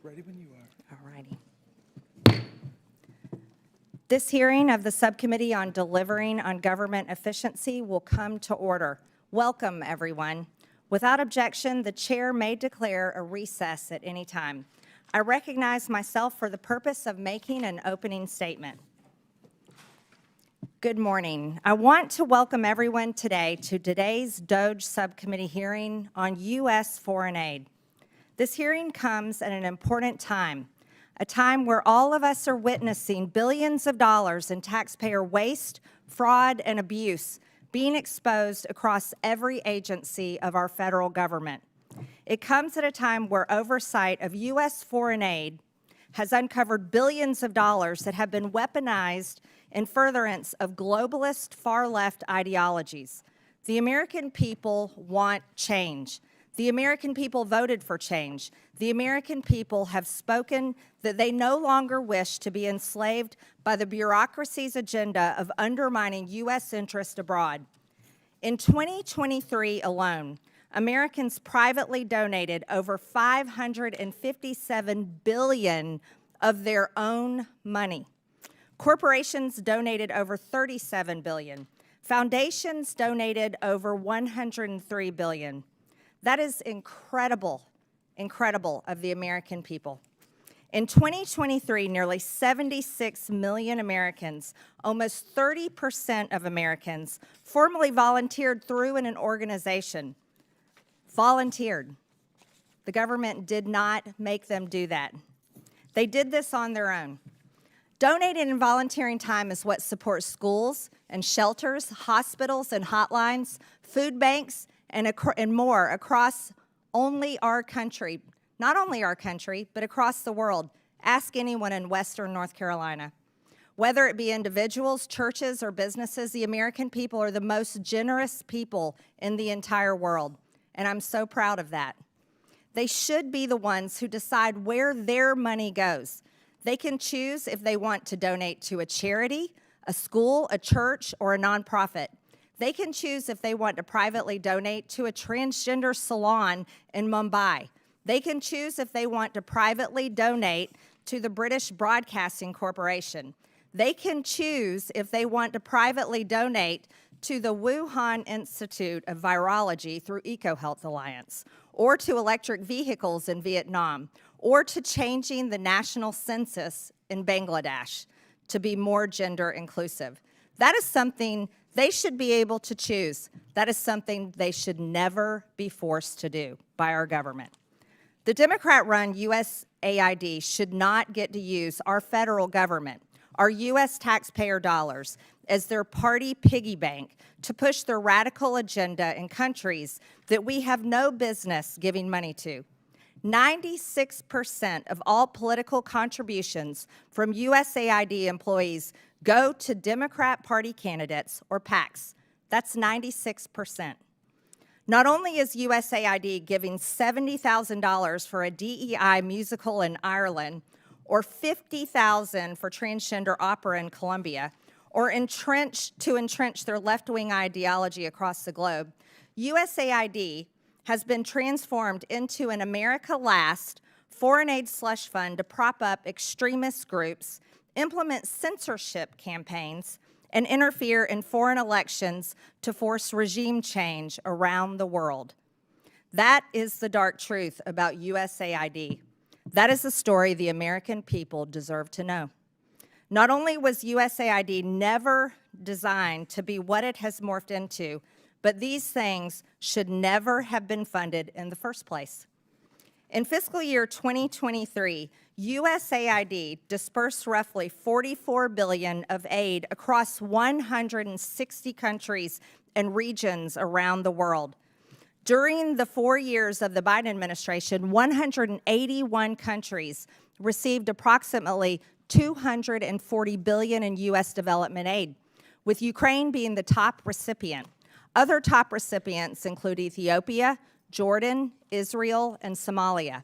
Ready when you are. All righty. This hearing of the Subcommittee on Delivering on Government Efficiency will come to order. Welcome, everyone. Without objection, the chair may declare a recess at any time. I recognize myself for the purpose of making an opening statement. Good morning. I want to welcome everyone today to today's DOGE Subcommittee hearing on U.S. foreign aid. This hearing comes at an important time, a time where all of us are witnessing billions of dollars in taxpayer waste, fraud, and abuse being exposed across every agency of our federal government. It comes at a time where oversight of U.S. foreign aid has uncovered billions of dollars that have been weaponized in furtherance of globalist far-left ideologies. The American people want change. The American people voted for change. The American people have spoken that they no longer wish to be enslaved by the bureaucracy's agenda of undermining U.S. interest abroad. In 2023 alone, Americans privately donated over $557 billion of their own money. Corporations donated over $37 billion. Foundations donated over $103 billion. That is incredible of the American people. In 2023, nearly 76 million Americans, almost 30% of Americans, formally volunteered through an organization. Volunteered. The government did not make them do that. They did this on their own. Donating and volunteering time is what supports schools and shelters, hospitals and hotlines, food banks, and more across only our country, not only our country, but across the world. Ask anyone in Western North Carolina. Whether it be individuals, churches, or businesses, the American people are the most generous people in the entire world, and I'm so proud of that. They should be the ones who decide where their money goes. They can choose if they want to donate to a charity, a school, a church, or a nonprofit. They can choose if they want to privately donate to a transgender salon in Mumbai. They can choose if they want to privately donate to the British Broadcasting Corporation. They can choose if they want to privately donate to the Wuhan Institute of Virology through EcoHealth Alliance, or to electric vehicles in Vietnam, or to changing the national census in Bangladesh to be more gender inclusive. That is something they should be able to choose. That is something they should never be forced to do by our government. The Democrat-run USAID should not get to use our federal government, our U.S. taxpayer dollars, as their party piggy bank to push their radical agenda in countries that we have no business giving money to. 96% of all political contributions from USAID employees go to Democrat Party candidates or PACs. That's 96%. Not only is USAID giving $70,000 for a DEI musical in Ireland, or $50,000 for transgender opera in Colombia, or entrench their left-wing ideology across the globe, USAID has been transformed into an America Last foreign aid slush fund to prop up extremist groups, implement censorship campaigns, and interfere in foreign elections to force regime change around the world. That is the dark truth about USAID. That is the story the American people deserve to know. Not only was USAID never designed to be what it has morphed into, but these things should never have been funded in the first place. In fiscal year 2023, USAID dispersed roughly $44 billion of aid across 160 countries and regions around the world. During the 4 years of the Biden administration, 181 countries received approximately $240 billion in U.S. development aid, with Ukraine being the top recipient. Other top recipients include Ethiopia, Jordan, Israel, and Somalia.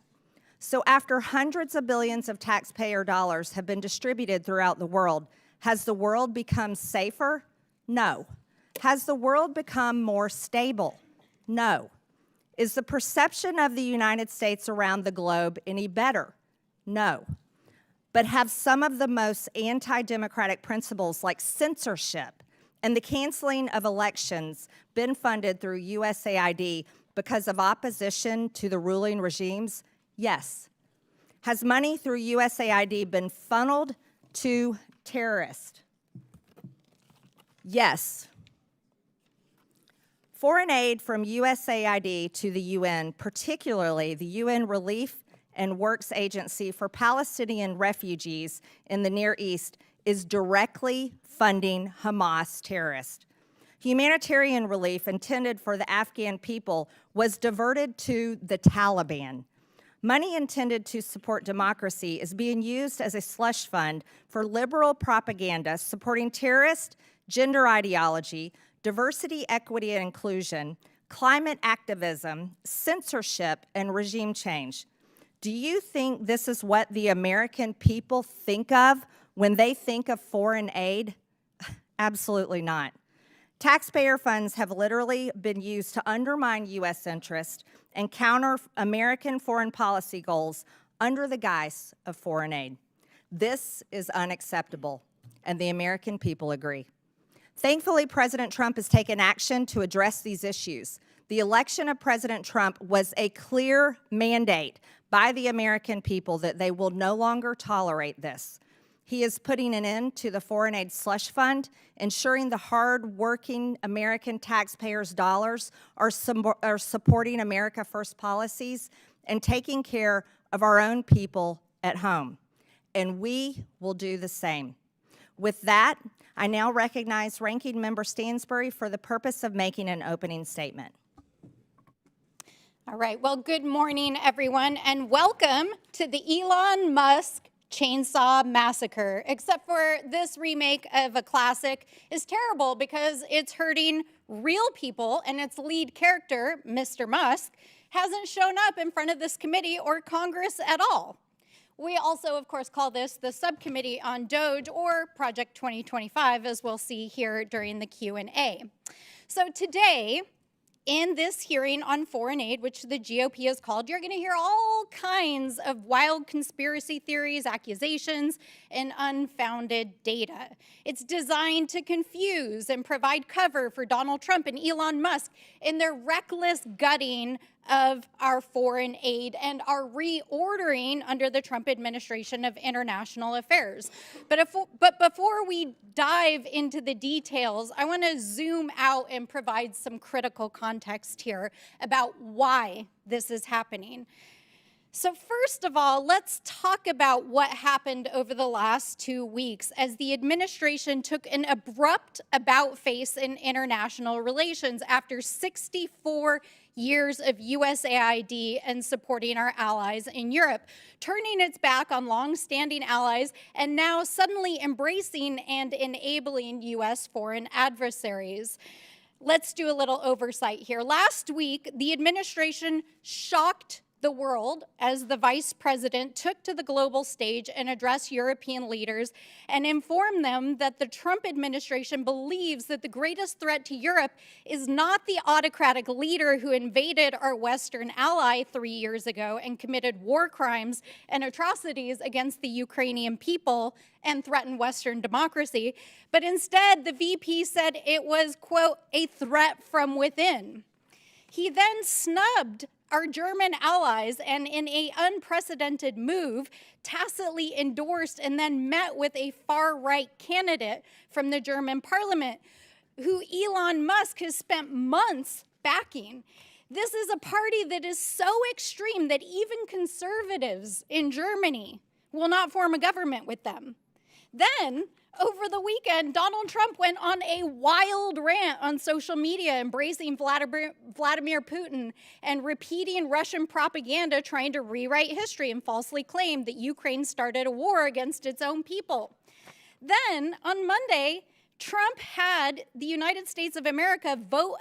So after hundreds of billions of taxpayer dollars have been distributed throughout the world, has the world become safer? No. Has the world become more stable? No. Is the perception of the United States around the globe any better? No. But have some of the most anti-democratic principles like censorship and the canceling of elections been funded through USAID because of opposition to the ruling regimes? Yes. Has money through USAID been funneled to terrorists? Yes. Foreign aid from USAID to the UN, particularly the UN Relief and Works Agency for Palestinian refugees in the Near East, is directly funding Hamas terrorists. Humanitarian relief intended for the Afghan people was diverted to the Taliban. Money intended to support democracy is being used as a slush fund for liberal propaganda supporting terrorist, gender ideology, diversity, equity, and inclusion, climate activism, censorship, and regime change. Do you think this is what the American people think of when they think of foreign aid? Absolutely not. Taxpayer funds have literally been used to undermine U.S. interest and counter American foreign policy goals under the guise of foreign aid. This is unacceptable, and the American people agree. Thankfully, President Trump has taken action to address these issues. The election of President Trump was a clear mandate by the American people that they will no longer tolerate this. He is putting an end to the foreign aid slush fund, ensuring the hard-working American taxpayers' dollars are supporting America First policies and taking care of our own people at home. And we will do the same. With that, I now recognize Ranking Member Stansbury for the purpose of making an opening statement. All right, well, good morning, everyone, and welcome to the Elon Musk Chainsaw Massacre, except for this remake of a classic is terrible because it's hurting real people, and its lead character, Mr. Musk, hasn't shown up in front of this committee or Congress at all. We also, of course, call this the Subcommittee on DOGE, or Project 2025, as we'll see here during the Q&A. So today, in this hearing on foreign aid, which the GOP has called, you're going to hear all kinds of wild conspiracy theories, accusations, and unfounded data. It's designed to confuse and provide cover for Donald Trump and Elon Musk in their reckless gutting of our foreign aid and our reordering under the Trump administration of international affairs. But before we dive into the details, I want to zoom out and provide some critical context here about why this is happening. So first of all, let's talk about what happened over the last 2 weeks as the administration took an abrupt about-face in international relations after 64 years of USAID and supporting our allies in Europe, turning its back on long-standing allies and now suddenly embracing and enabling U.S. foreign adversaries. Let's do a little oversight here. Last week, the administration shocked the world as the vice president took to the global stage and addressed European leaders and informed them that the Trump administration believes that the greatest threat to Europe is not the autocratic leader who invaded our Western ally 3 years ago and committed war crimes and atrocities against the Ukrainian people and threatened Western democracy, but instead the VP said it was, quote, a threat from within. He then snubbed our German allies and in an unprecedented move, tacitly endorsed and then met with a far-right candidate from the German parliament who Elon Musk has spent months backing. This is a party that is so extreme that even conservatives in Germany will not form a government with them. Then, over the weekend, Donald Trump went on a wild rant on social media, embracing Vladimir Putin and repeating Russian propaganda, trying to rewrite history and falsely claim that Ukraine started a war against its own people. Then, on Monday, Trump had the United States of America vote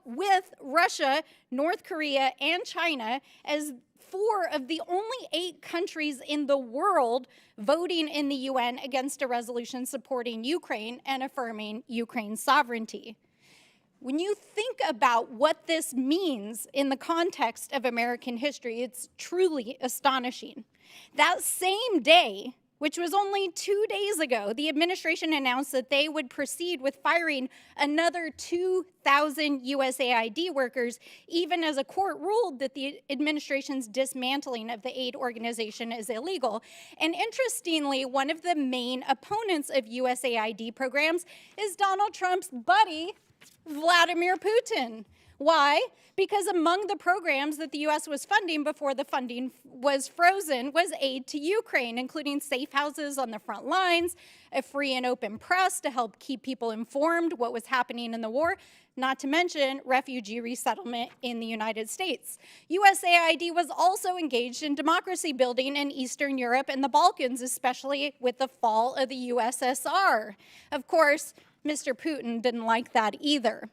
with Russia, North Korea, and China as 4 of the only 8 countries in the world voting in the UN against a resolution supporting Ukraine and affirming Ukraine's sovereignty. when you think about what this means in the context of American history, it's truly astonishing. That same day, which was only 2 days ago, the administration announced that they would proceed with firing another 2,000 USAID workers, even as a court ruled that the administration's dismantling of the aid organization is illegal. And interestingly, one of the main opponents of USAID programs is Donald Trump's buddy, Vladimir Putin. Why? Because among the programs that the U.S. was funding before the funding was frozen was aid to Ukraine, including safe houses on the front lines, a free and open press to help keep people informed what was happening in the war, not to mention refugee resettlement in the United States. USAID was also engaged in democracy building in Eastern Europe and the Balkans, especially with the fall of the USSR. Of course, Mr. Putin didn't like that either.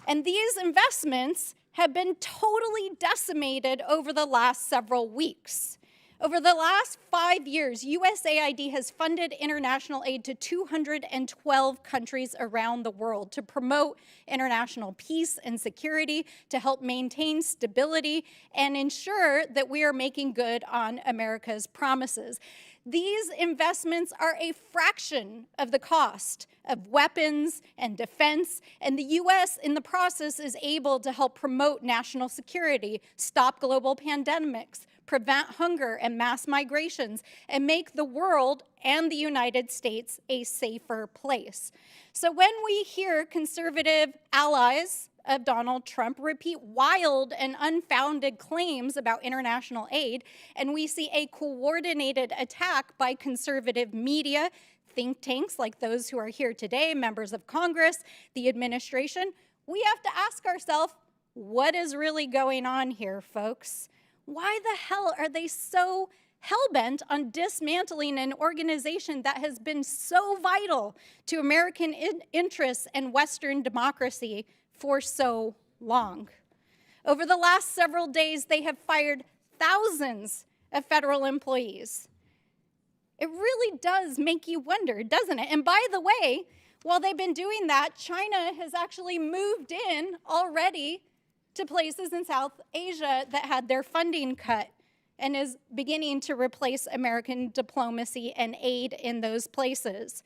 And these investments have been totally decimated over the last several weeks. Over the last 5 years, USAID has funded international aid to 212 countries around the world to promote international peace and security, to help maintain stability, and ensure that we are making good on America's promises. These investments are a fraction of the cost of weapons and defense, and the U.S. in the process is able to help promote national security, stop global pandemics, prevent hunger and mass migrations, and make the world and the United States a safer place. So when we hear conservative allies of Donald Trump repeat wild and unfounded claims about international aid, and we see a coordinated attack by conservative media, think tanks like those who are here today, members of Congress, the administration, we have to ask ourselves, what is really going on here, folks? Why the hell are they so hell-bent on dismantling an organization that has been so vital to American interests and Western democracy for so long? Over the last several days, they have fired thousands of federal employees. It really does make you wonder, doesn't it? And by the way, while they've been doing that, China has actually moved in already to places in South Asia that had their funding cut and is beginning to replace American diplomacy and aid in those places.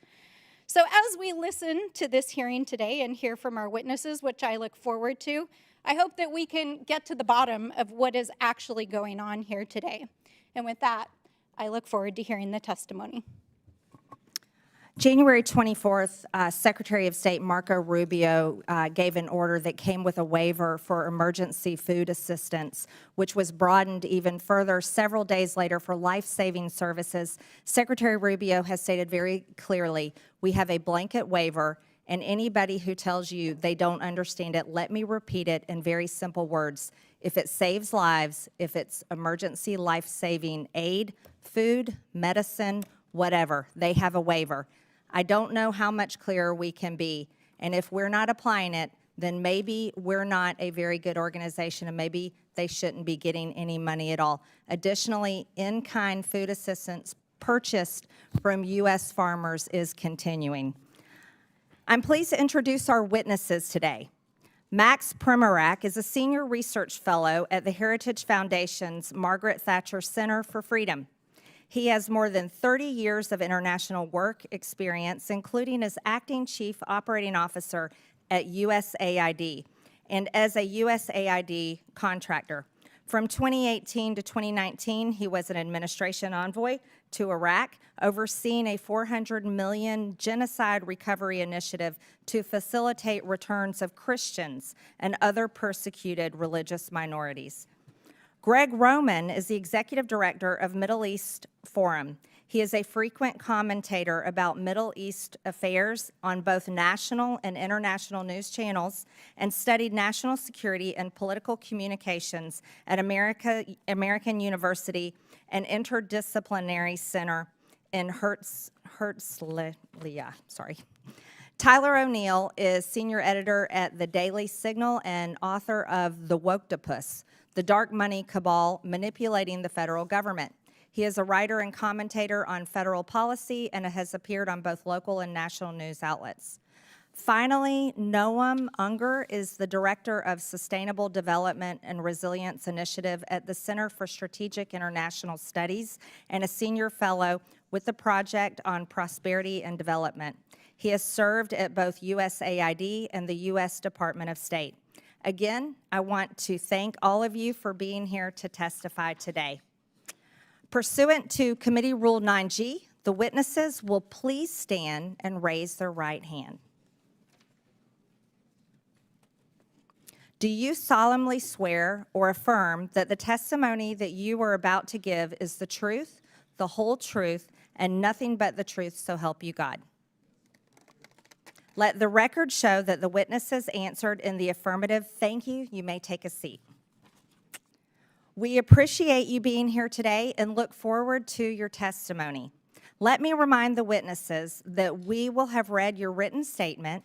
So as we listen to this hearing today and hear from our witnesses, which I look forward to, I hope that we can get to the bottom of what is actually going on here today. And with that, I look forward to hearing the testimony. January 24th, Secretary of State Marco Rubio gave an order that came with a waiver for emergency food assistance, which was broadened even further several days later for life-saving services. Secretary Rubio has stated very clearly, we have a blanket waiver, and anybody who tells you they don't understand it, let me repeat it in very simple words. If it saves lives, if it's emergency life-saving aid, food, medicine, whatever, they have a waiver. I don't know how much clearer we can be, and if we're not applying it, then maybe we're not a very good organization, and maybe they shouldn't be getting any money at all. Additionally, in-kind food assistance purchased from U.S. farmers is continuing. I'm pleased to introduce our witnesses today. Max Primorak is a senior research fellow at the Heritage Foundation's Margaret Thatcher Center for Freedom. He has more than 30 years of international work experience, including as acting chief operating officer at USAID and as a USAID contractor. From 2018 to 2019, he was an administration envoy to Iraq, overseeing a $400 million genocide recovery initiative to facilitate returns of Christians and other persecuted religious minorities. Greg Roman is the executive director of Middle East Forum. He is a frequent commentator about Middle East affairs on both national and international news channels and studied national security and political communications at American University and Interdisciplinary Center in Herzliya. Tyler O'Neill is senior editor at The Daily Signal and author of The Woktopus, The Dark Money Cabal Manipulating the Federal Government. He is a writer and commentator on federal policy and has appeared on both local and national news outlets. Finally, Noam Unger is the Director of Sustainable Development and Resilience Initiative at the Center for Strategic International Studies and a Senior Fellow with the Project on Prosperity and Development. He has served at both USAID and the U.S. Department of State. Again, I want to thank all of you for being here to testify today. Pursuant to Committee Rule 9G, the witnesses will please stand and raise their right hand. Do you solemnly swear or affirm that the testimony that you are about to give is the truth, the whole truth, and nothing but the truth, so help you God? Let the record show that the witnesses answered in the affirmative. Thank you. You may take a seat. We appreciate you being here today and look forward to your testimony. Let me remind the witnesses that we will have read your written statement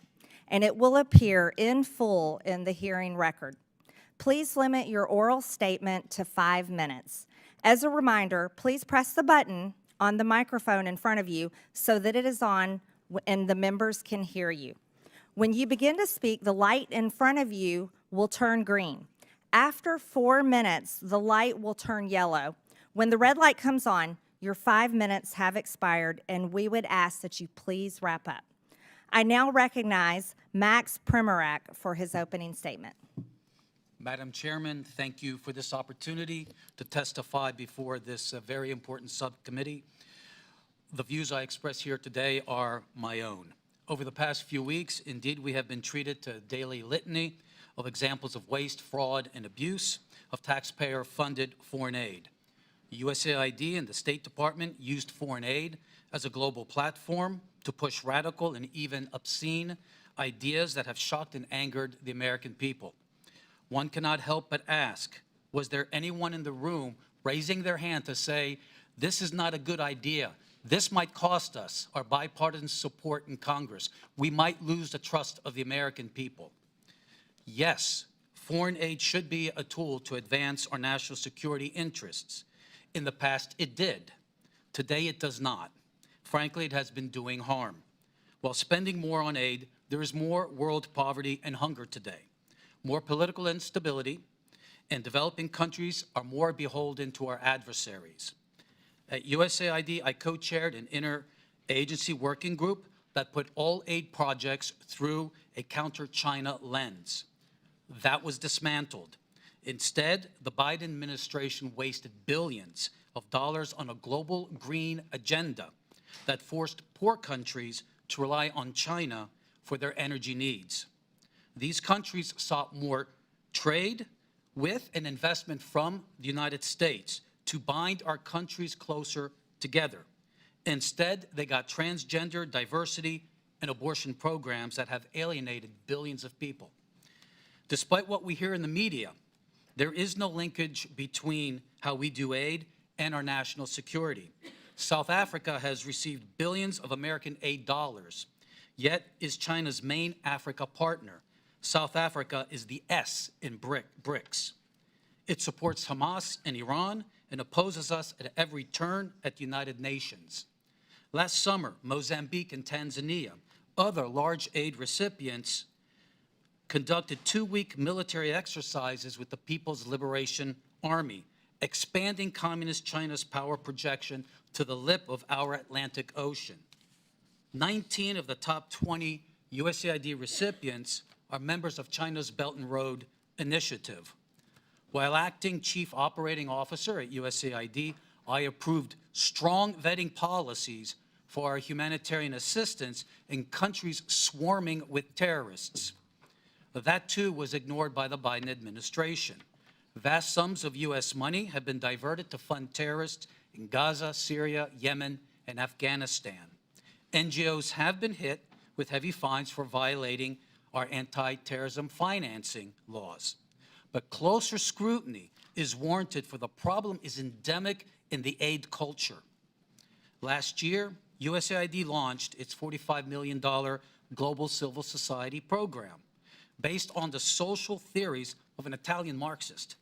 and it will appear in full in the hearing record. Please limit your oral statement to 5 minutes. As a reminder, please press the button on the microphone in front of you so that it is on and the members can hear you. When you begin to speak, the light in front of you will turn green. After 4 minutes, the light will turn yellow. When the red light comes on, your 5 minutes have expired, and we would ask that you please wrap up. I now recognize Max Primorak for his opening statement. Madam Chairman, thank you for this opportunity to testify before this very important subcommittee. The views I express here today are my own. Over the past few weeks, indeed, we have been treated to a daily litany of examples of waste, fraud, and abuse of taxpayer-funded foreign aid. USAID and the State Department used foreign aid as a global platform to push radical and even obscene ideas that have shocked and angered the American people. One cannot help but ask, was there anyone in the room raising their hand to say, this is not a good idea? This might cost us our bipartisan support in Congress. We might lose the trust of the American people. Yes, foreign aid should be a tool to advance our national security interests. In the past, it did. Today, it does not. Frankly, it has been doing harm. While spending more on aid, there is more world poverty and hunger today, more political instability, and developing countries are more beholden to our adversaries. At USAID, I co-chaired an interagency working group that put all aid projects through a counter-China lens. That was dismantled. Instead, the Biden administration wasted billions of dollars on a global green agenda that forced poor countries to rely on China for their energy needs. These countries sought more trade with and investment from the United States to bind our countries closer together. Instead, they got transgender, diversity, and abortion programs that have alienated billions of people. Despite what we hear in the media, there is no linkage between how we do aid and our national security. South Africa has received billions of American aid dollars, yet is China's main Africa partner. South Africa is the S in BRICS. It supports Hamas and Iran and opposes us at every turn at the United Nations. Last summer, Mozambique and Tanzania, other large aid recipients, conducted 2-week military exercises with the People's Liberation Army, expanding Communist China's power projection to the lip of our Atlantic Ocean. 19 of the top 20 USAID recipients are members of China's Belt and Road Initiative. While acting Chief Operating Officer at USAID, I approved strong vetting policies for our humanitarian assistance in countries swarming with terrorists. That, too, was ignored by the Biden administration. Vast sums of U.S. money have been diverted to fund terrorists in Gaza, Syria, Yemen, and Afghanistan. NGOs have been hit with heavy fines for violating our anti-terrorism financing laws. But closer scrutiny is warranted, for the problem is endemic in the aid culture. Last year, USAID launched its $45 million Global Civil Society program based on the social theories of an Italian Marxist.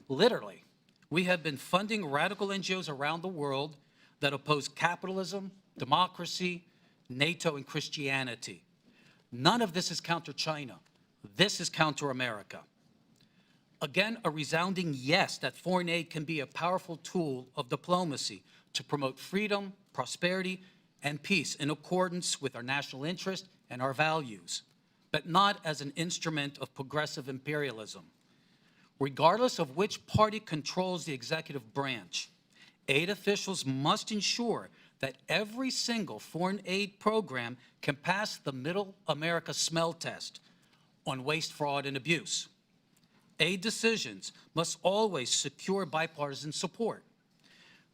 Literally, we have been funding radical NGOs around the world that oppose capitalism, democracy, NATO, and Christianity. None of this is counter-China. This is counter-America. Again, a resounding yes that foreign aid can be a powerful tool of diplomacy to promote freedom, prosperity, and peace in accordance with our national interest and our values, but not as an instrument of progressive imperialism. Regardless of which party controls the executive branch, aid officials must ensure that every single foreign aid program can pass the Middle America smell test on waste, fraud, and abuse. Aid decisions must always secure bipartisan support.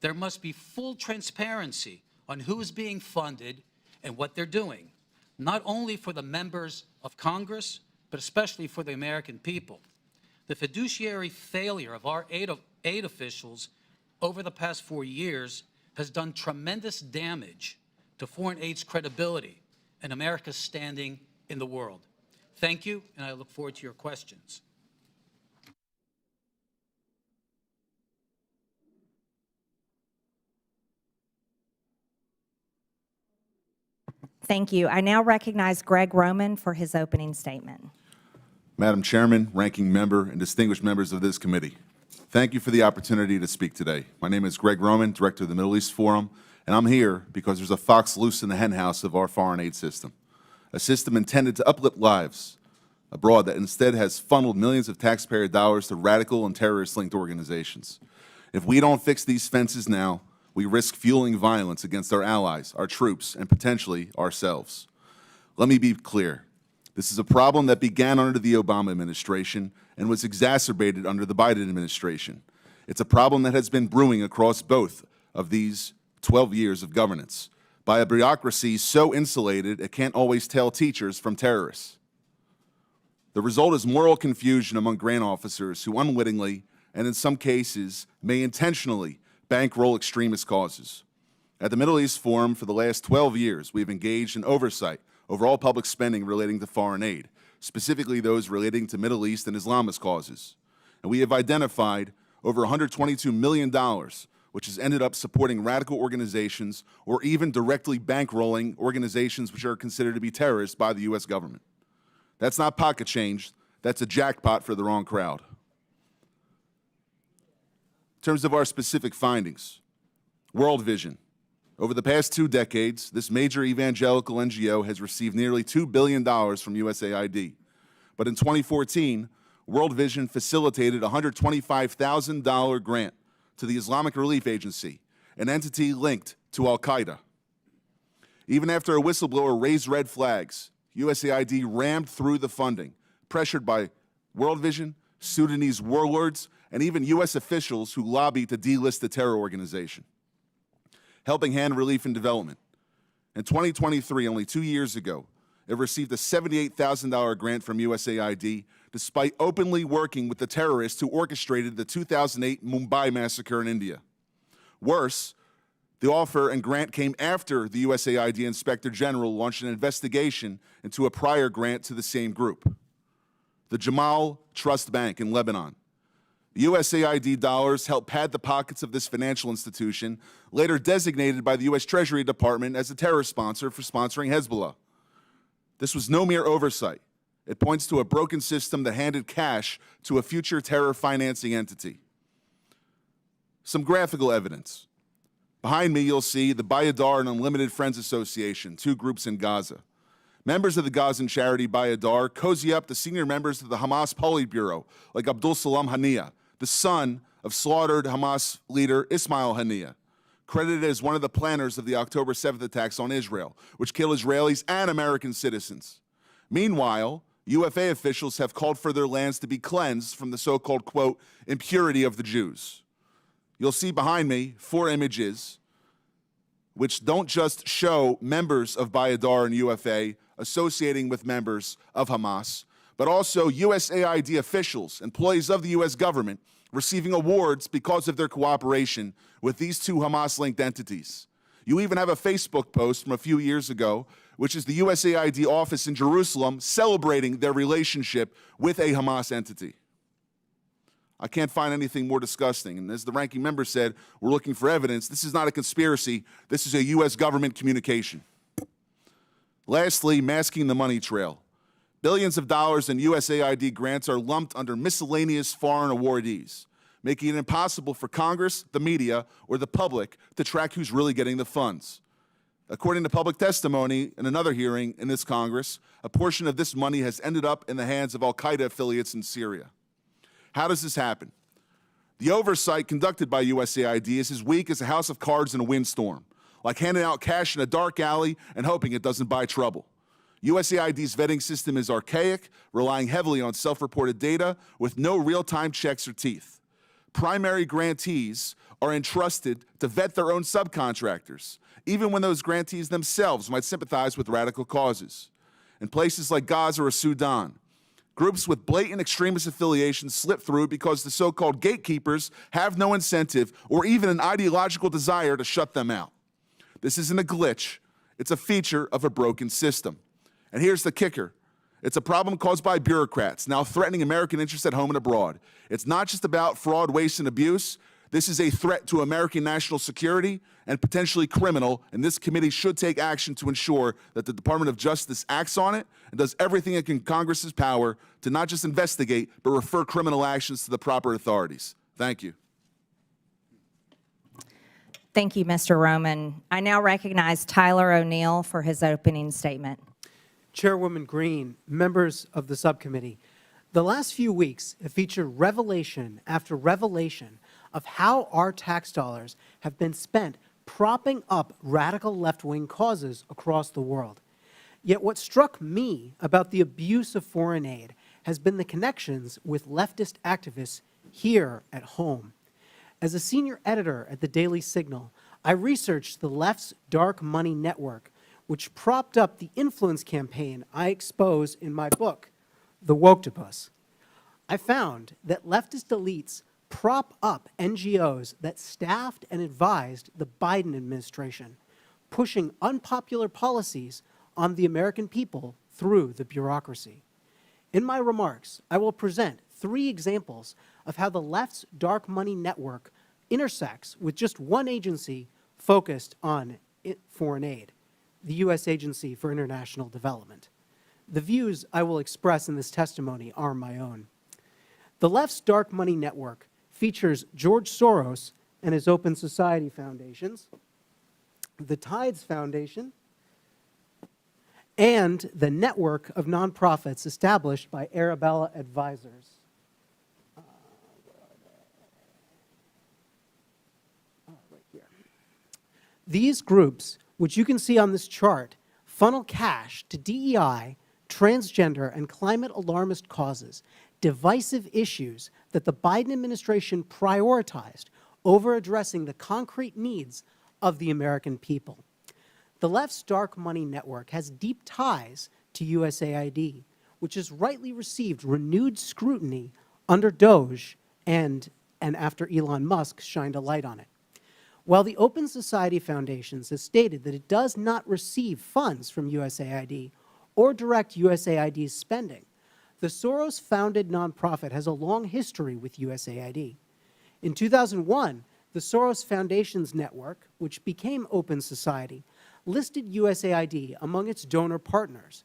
There must be full transparency on who is being funded and what they're doing, not only for the members of Congress, but especially for the American people. The fiduciary failure of our aid officials over the past 4 years has done tremendous damage to foreign aid's credibility and America's standing in the world. Thank you, and I look forward to your questions. Thank you. I now recognize Greg Roman for his opening statement. Madam Chairman, ranking member, and distinguished members of this committee, thank you for the opportunity to speak today. My name is Greg Roman, Director of the Middle East Forum, and I'm here because there's a fox loose in the henhouse of our foreign aid system, a system intended to uplift lives abroad that instead has funneled millions of taxpayer dollars to radical and terrorist-linked organizations. If we don't fix these fences now, we risk fueling violence against our allies, our troops, and potentially ourselves. Let me be clear. This is a problem that began under the Obama administration and was exacerbated under the Biden administration. It's a problem that has been brewing across both of these 12 years of governance by a bureaucracy so insulated it can't always tell teachers from terrorists. The result is moral confusion among grant officers who unwittingly, and in some cases may intentionally, bankroll extremist causes. At the Middle East Forum for the last 12 years, we've engaged in oversight over all public spending relating to foreign aid, specifically those relating to Middle East and Islamist causes. And we have identified over $122 million, which has ended up supporting radical organizations or even directly bankrolling organizations which are considered to be terrorists by the U.S. government. That's not pocket change. That's a jackpot for the wrong crowd. In terms of our specific findings, World Vision. Over the past 2 decades, this major evangelical NGO has received nearly $2 billion from USAID. But in 2014, World Vision facilitated a $125,000 grant to the Islamic Relief Agency, an entity linked to al-Qaeda. Even after a whistleblower raised red flags, USAID rammed through the funding, pressured by World Vision, Sudanese warlords, and even U.S. officials who lobbied to delist the terror organization. Helping Hand Relief and Development. In 2023, only 2 years ago, it received a $78,000 grant from USAID, despite openly working with the terrorists who orchestrated the 2008 Mumbai massacre in India. Worse, the offer and grant came after the USAID Inspector General launched an investigation into a prior grant to the same group. The Jamal Trust Bank in Lebanon. The USAID dollars helped pad the pockets of this financial institution, later designated by the U.S. Treasury Department as a terror sponsor for sponsoring Hezbollah. This was no mere oversight. It points to a broken system that handed cash to a future terror financing entity. Some graphical evidence. Behind me, you'll see the Bayadar and Unlimited Friends Association, 2 groups in Gaza. Members of the Gazan charity Bayadar cozy up to senior members of the Hamas Politburo, like Abdul Salam Haniyeh, the son of slaughtered Hamas leader Ismail Haniyeh, credited as one of the planners of the October 7th attacks on Israel, which killed Israelis and American citizens. Meanwhile, UFA officials have called for their lands to be cleansed from the so-called, quote, impurity of the Jews. You'll see behind me 4 images which don't just show members of Bayadar and UFA associating with members of Hamas, but also USAID officials, employees of the U.S. government, receiving awards because of their cooperation with these 2 Hamas-linked entities. You even have a Facebook post from a few years ago, which is the USAID office in Jerusalem celebrating their relationship with a Hamas entity. I can't find anything more disgusting. And as the ranking member said, we're looking for evidence. This is not a conspiracy. This is a U.S. government communication. Lastly, masking the money trail. Billions of dollars in USAID grants are lumped under miscellaneous foreign awardees, making it impossible for Congress, the media, or the public to track who's really getting the funds. According to public testimony in another hearing in this Congress, a portion of this money has ended up in the hands of al-Qaeda affiliates in Syria. How does this happen? The oversight conducted by USAID is as weak as a house of cards in a windstorm, like handing out cash in a dark alley and hoping it doesn't buy trouble. USAID's vetting system is archaic, relying heavily on self-reported data with no real-time checks or teeth. Primary grantees are entrusted to vet their own subcontractors, even when those grantees themselves might sympathize with radical causes. In places like Gaza or Sudan, groups with blatant extremist affiliations slip through because the so-called gatekeepers have no incentive or even an ideological desire to shut them out. This isn't a glitch. It's a feature of a broken system. And here's the kicker. It's a problem caused by bureaucrats now threatening American interests at home and abroad. It's not just about fraud, waste, and abuse. This is a threat to American national security and potentially criminal, and this committee should take action to ensure that the Department of Justice acts on it and does everything in Congress's power to not just investigate, but refer criminal actions to the proper authorities. Thank you. Thank you, Mr. Roman. I now recognize Tyler O'Neill for his opening statement. Chairwoman Green, members of the subcommittee, the last few weeks have featured revelation after revelation of how our tax dollars have been spent propping up radical left-wing causes across the world. Yet what struck me about the abuse of foreign aid has been the connections with leftist activists here at home. As a senior editor at the Daily Signal, I researched the left's dark money network, which propped up the influence campaign I expose in my book, The Woktopus. I found that leftist elites prop up NGOs that staffed and advised the Biden administration, pushing unpopular policies on the American people through the bureaucracy. In my remarks, I will present 3 examples of how the left's dark money network intersects with just one agency focused on foreign aid, the U.S. Agency for International Development. The views I will express in this testimony are my own. The left's dark money network features George Soros and his Open Society Foundations, the Tides Foundation, and the network of nonprofits established by Arabella Advisors. Right here. These groups, which you can see on this chart, funnel cash to DEI, transgender, and climate alarmist causes, divisive issues that the Biden administration prioritized over addressing the concrete needs of the American people. The left's dark money network has deep ties to USAID, which has rightly received renewed scrutiny under DOGE and after Elon Musk shined a light on it. While the Open Society Foundations has stated that it does not receive funds from USAID or direct USAID's spending, the Soros-founded nonprofit has a long history with USAID. In 2001, the Soros Foundations Network, which became Open Society, listed USAID among its donor partners.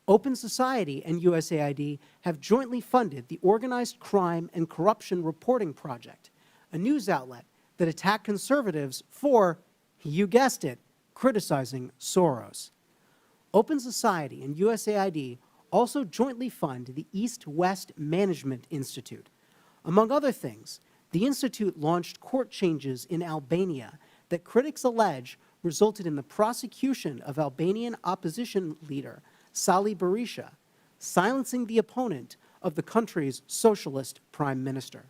Open Society and USAID have jointly funded the Organized Crime and Corruption Reporting Project, a news outlet that attacked conservatives for, you guessed it, criticizing Soros. Open Society and USAID also jointly fund the East-West Management Institute. Among other things, the institute launched court changes in Albania that critics allege resulted in the prosecution of Albanian opposition leader Sali Berisha, silencing the opponent of the country's socialist prime minister.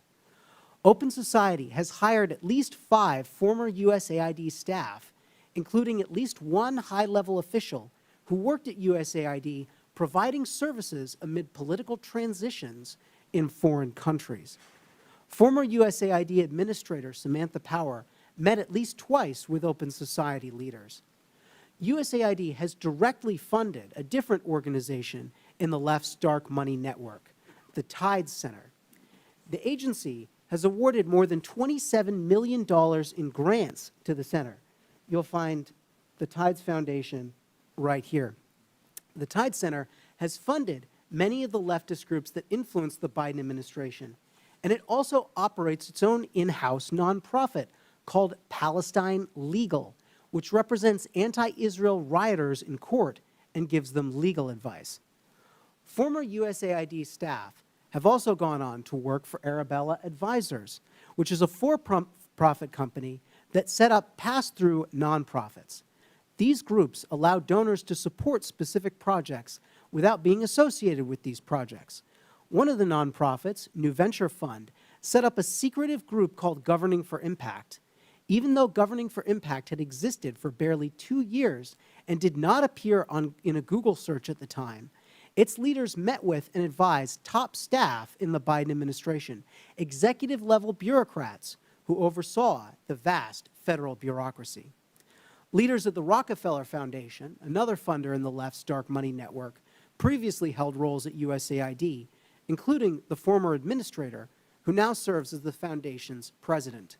Open Society has hired at least 5 former USAID staff, including at least 1 high-level official who worked at USAID providing services amid political transitions in foreign countries. Former USAID Administrator Samantha Power met at least twice with Open Society leaders. USAID has directly funded a different organization in the left's dark money network, the Tides Center. The agency has awarded more than $27 million in grants to the center. You'll find the Tides Foundation right here. The Tide Center has funded many of the leftist groups that influence the Biden administration, and it also operates its own in-house nonprofit called Palestine Legal, which represents anti-Israel rioters in court and gives them legal advice. Former USAID staff have also gone on to work for Arabella Advisors, which is a for-profit company that set up pass-through nonprofits. These groups allow donors to support specific projects without being associated with these projects. One of the nonprofits, New Venture Fund, set up a secretive group called Governing for Impact. Even though Governing for Impact had existed for barely 2 years and did not appear in a Google search at the time, its leaders met with and advised top staff in the Biden administration, executive-level bureaucrats who oversaw the vast federal bureaucracy. Leaders at the Rockefeller Foundation, another funder in the left's dark money network, previously held roles at USAID, including the former administrator, who now serves as the foundation's president.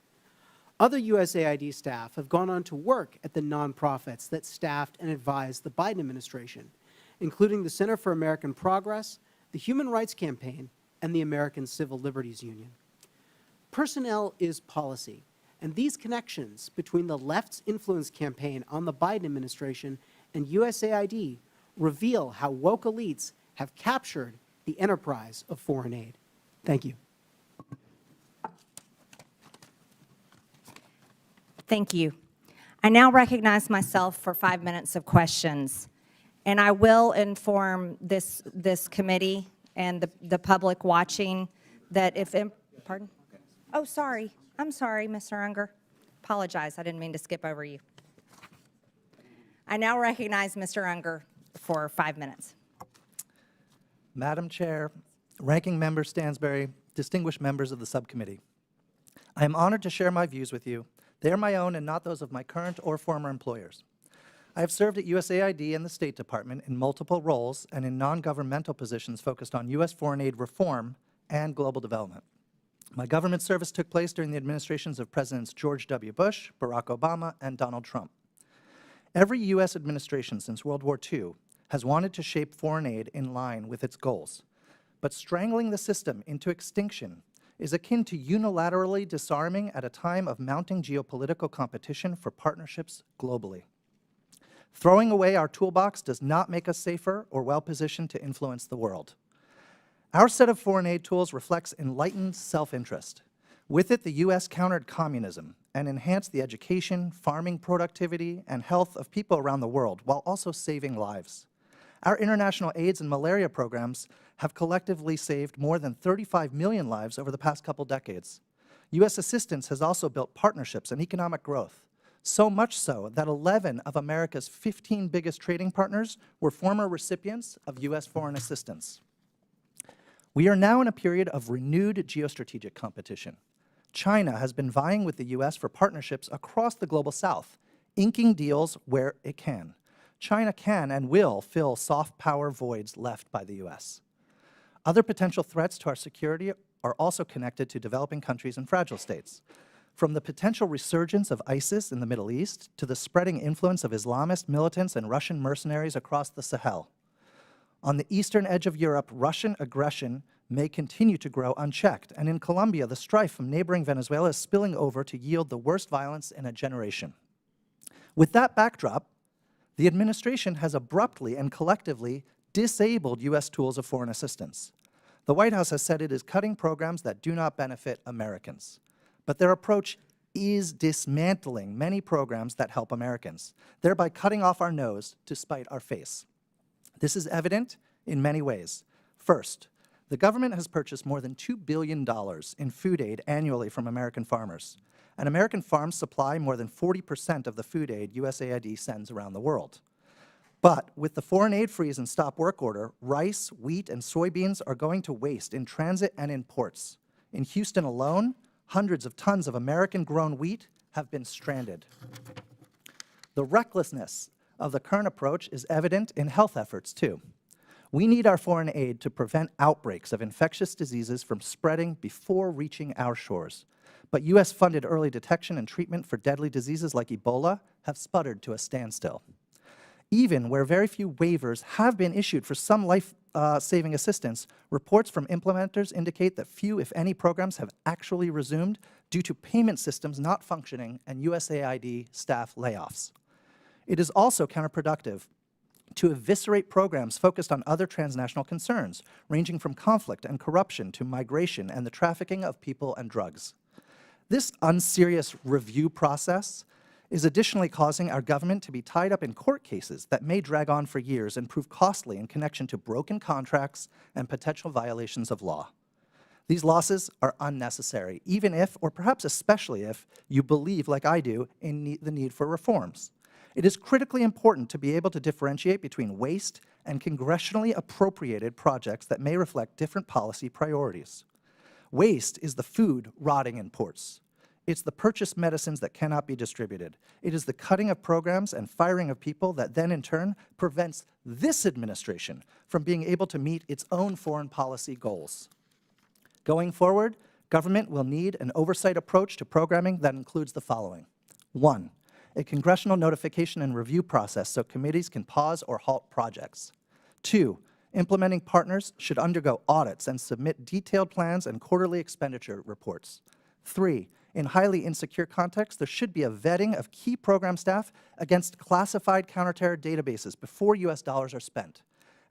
Other USAID staff have gone on to work at the nonprofits that staffed and advised the Biden administration, including the Center for American Progress, the Human Rights Campaign, and the American Civil Liberties Union. Personnel is policy, and these connections between the left's influence campaign on the Biden administration and USAID reveal how woke elites have captured the enterprise of foreign aid. Thank you. Thank you. I now recognize myself for 5 minutes of questions. And I will inform this committee and the public watching that if, pardon? Oh, sorry. I'm sorry, Mr. Unger. Apologize. I didn't mean to skip over you. I now recognize Mr. Unger for 5 minutes. Madam Chair, Ranking Member Stansberry, distinguished members of the subcommittee, I am honored to share my views with you. They are my own and not those of my current or former employers. I have served at USAID and the State Department in multiple roles and in non-governmental positions focused on U.S. foreign aid reform and global development. My government service took place during the administrations of Presidents George W. Bush, Barack Obama, and Donald Trump. Every U.S. administration since World War II has wanted to shape foreign aid in line with its goals. But strangling the system into extinction is akin to unilaterally disarming at a time of mounting geopolitical competition for partnerships globally. Throwing away our toolbox does not make us safer or well-positioned to influence the world. Our set of foreign aid tools reflects enlightened self-interest. With it, the U.S. countered communism and enhanced the education, farming productivity, and health of people around the world, while also saving lives. Our international AIDS and malaria programs have collectively saved more than 35 million lives over the past couple decades. U.S. assistance has also built partnerships and economic growth, so much so that 11 of America's 15 biggest trading partners were former recipients of U.S. foreign assistance. We are now in a period of renewed geostrategic competition. China has been vying with the U.S. for partnerships across the global south, inking deals where it can. China can and will fill soft power voids left by the U.S. Other potential threats to our security are also connected to developing countries and fragile states. From the potential resurgence of ISIS in the Middle East to the spreading influence of Islamist militants and Russian mercenaries across the Sahel. On the eastern edge of Europe, Russian aggression may continue to grow unchecked, and in Colombia, the strife from neighboring Venezuela is spilling over to yield the worst violence in a generation. With that backdrop, the administration has abruptly and collectively disabled U.S. tools of foreign assistance. The White House has said it is cutting programs that do not benefit Americans. But their approach is dismantling many programs that help Americans, thereby cutting off our nose to spite our face. This is evident in many ways. First, the government has purchased more than $2 billion in food aid annually from American farmers, and American farms supply more than 40% of the food aid USAID sends around the world. But with the foreign aid freeze and stop work order, rice, wheat, and soybeans are going to waste in transit and in ports. In Houston alone, hundreds of tons of American-grown wheat have been stranded. The recklessness of the current approach is evident in health efforts, too. We need our foreign aid to prevent outbreaks of infectious diseases from spreading before reaching our shores. But U.S.-funded early detection and treatment for deadly diseases like Ebola have sputtered to a standstill. Even where very few waivers have been issued for some life-saving assistance, reports from implementers indicate that few, if any, programs have actually resumed due to payment systems not functioning and USAID staff layoffs. It is also counterproductive to eviscerate programs focused on other transnational concerns, ranging from conflict and corruption to migration and the trafficking of people and drugs. This unserious review process is additionally causing our government to be tied up in court cases that may drag on for years and prove costly in connection to broken contracts and potential violations of law. These losses are unnecessary, even if, or perhaps especially if, you believe, like I do, in the need for reforms. It is critically important to be able to differentiate between waste and congressionally appropriated projects that may reflect different policy priorities. Waste is the food rotting in ports. It's the purchased medicines that cannot be distributed. It is the cutting of programs and firing of people that then, in turn, prevents this administration from being able to meet its own foreign policy goals. Going forward, government will need an oversight approach to programming that includes the following. 1, a congressional notification and review process so committees can pause or halt projects. 2, implementing partners should undergo audits and submit detailed plans and quarterly expenditure reports. 3, in highly insecure contexts, there should be a vetting of key program staff against classified counterterror databases before U.S. dollars are spent.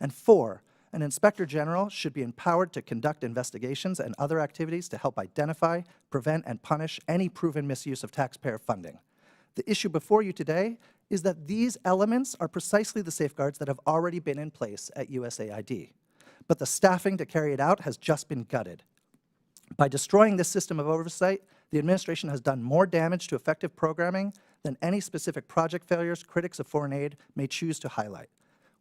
And 4, an inspector general should be empowered to conduct investigations and other activities to help identify, prevent, and punish any proven misuse of taxpayer funding. The issue before you today is that these elements are precisely the safeguards that have already been in place at USAID. But the staffing to carry it out has just been gutted. By destroying this system of oversight, the administration has done more damage to effective programming than any specific project failures critics of foreign aid may choose to highlight.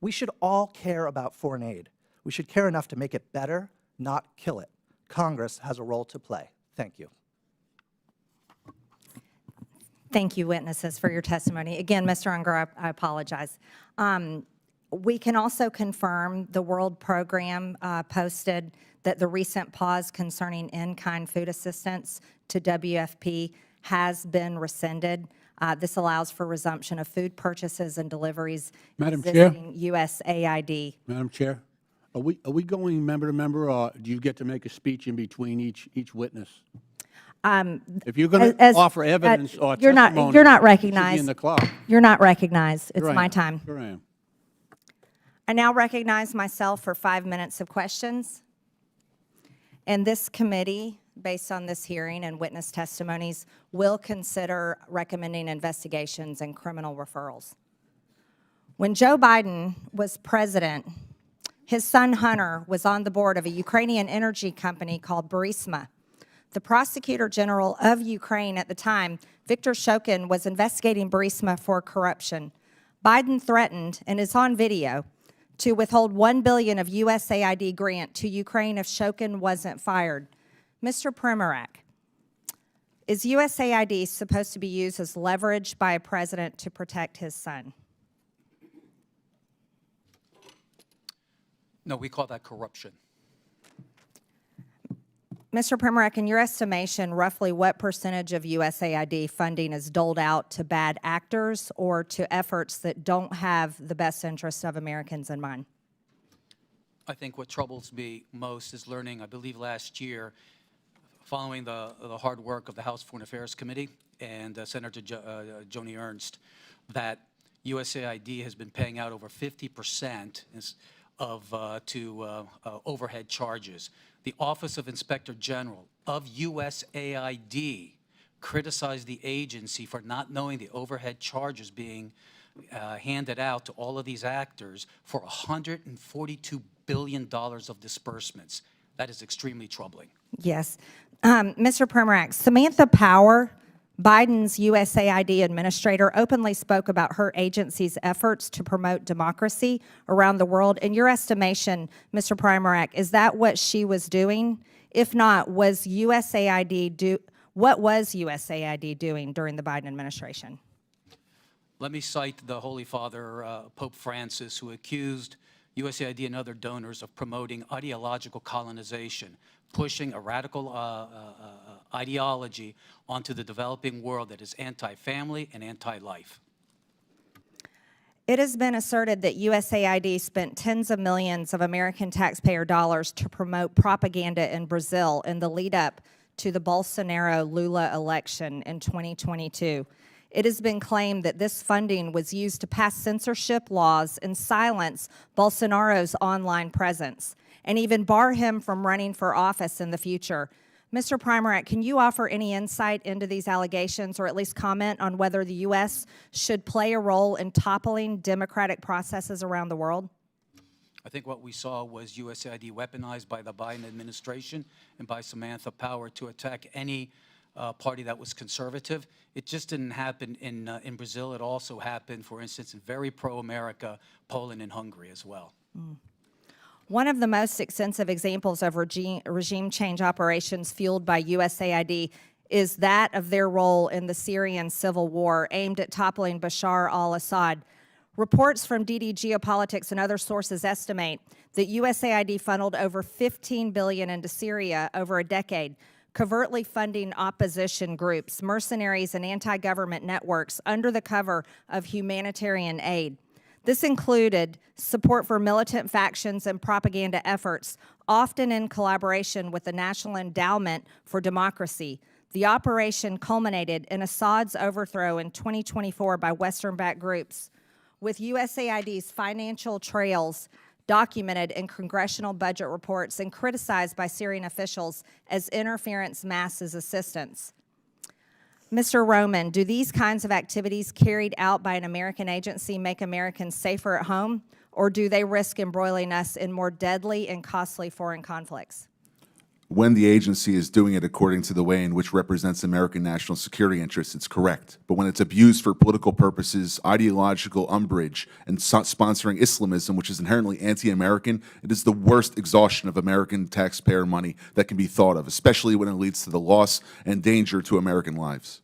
We should all care about foreign aid. We should care enough to make it better, not kill it. Congress has a role to play. Thank you. Thank you, witnesses, for your testimony. Again, Mr. Unger, I apologize. We can also confirm the World Program posted that the recent pause concerning in-kind food assistance to WFP has been rescinded. This allows for resumption of food purchases and deliveries Madam Chair? visiting USAID. Madam Chair, are we going member to member, or do you get to make a speech in between each witness? If you're going to offer evidence or you're testimony, you're not you should recognized. be in the clock. You're not recognized. It's Sure I my am. time. Sure I am. I now recognize myself for 5 minutes of questions. And this committee, based on this hearing and witness testimonies, will consider recommending investigations and criminal referrals. When Joe Biden was president, his son Hunter was on the board of a Ukrainian energy company called Burisma. The prosecutor general of Ukraine at the time, Viktor Shokin, was investigating Burisma for corruption. Biden threatened, and it's on video, to withhold $1 billion of USAID grant to Ukraine if Shokin wasn't fired. Mr. Primorak, is USAID supposed to be used as leverage by a president to protect his son? No, we call that corruption. Mr. Primorak, in your estimation, roughly what percentage of USAID funding is doled out to bad actors or to efforts that don't have the best interests of Americans in mind? I think what troubles me most is learning, I believe last year, following the hard work of the House Foreign Affairs Committee and Senator Joni Ernst, that USAID has been paying out over 50% to overhead charges. The Office of Inspector General of USAID criticized the agency for not knowing the overhead charges being handed out to all of these actors for $142 billion of disbursements. That is extremely troubling. Yes. Mr. Primorak, Samantha Power, Biden's USAID administrator, openly spoke about her agency's efforts to promote democracy around the world. In your estimation, Mr. Primorak, is that what she was doing? If not, what was USAID doing during the Biden administration? Let me cite the Holy Father, Pope Francis, who accused USAID and other donors of promoting ideological colonization, pushing a radical ideology onto the developing world that is anti-family and anti-life. It has been asserted that USAID spent tens of millions of American taxpayer dollars to promote propaganda in Brazil in the lead up to the Bolsonaro-Lula election in 2022. It has been claimed that this funding was used to pass censorship laws and silence Bolsonaro's online presence, and even bar him from running for office in the future. Mr. Primorak, can you offer any insight into these allegations, or at least comment on whether the U.S. should play a role in toppling democratic processes around the world? I think what we saw was USAID weaponized by the Biden administration and by Samantha Power to attack any party that was conservative. It just didn't happen in Brazil. It also happened, for instance, in very pro-America, Poland and Hungary as well. One of the most extensive examples of regime change operations fueled by USAID is that of their role in the Syrian civil war aimed at toppling Bashar al-Assad. Reports from DD Geopolitics and other sources estimate that USAID funneled over $15 billion into Syria over a decade, covertly funding opposition groups, mercenaries, and anti-government networks under the cover of humanitarian aid. This included support for militant factions and propaganda efforts, often in collaboration with the National Endowment for Democracy. The operation culminated in Assad's overthrow in 2024 by Western-backed groups, with USAID's financial trails documented in congressional budget reports and criticized by Syrian officials as interference masked as assistance. Mr. Roman, do these kinds of activities carried out by an American agency make Americans safer at home, or do they risk embroiling us in more deadly and costly foreign conflicts? When the agency is doing it according to the way in which represents American national security interests, it's correct. But when it's abused for political purposes, ideological umbrage, and sponsoring Islamism, which is inherently anti-American, it is the worst exhaustion of American taxpayer money that can be thought of, especially when it leads to the loss and danger to American lives.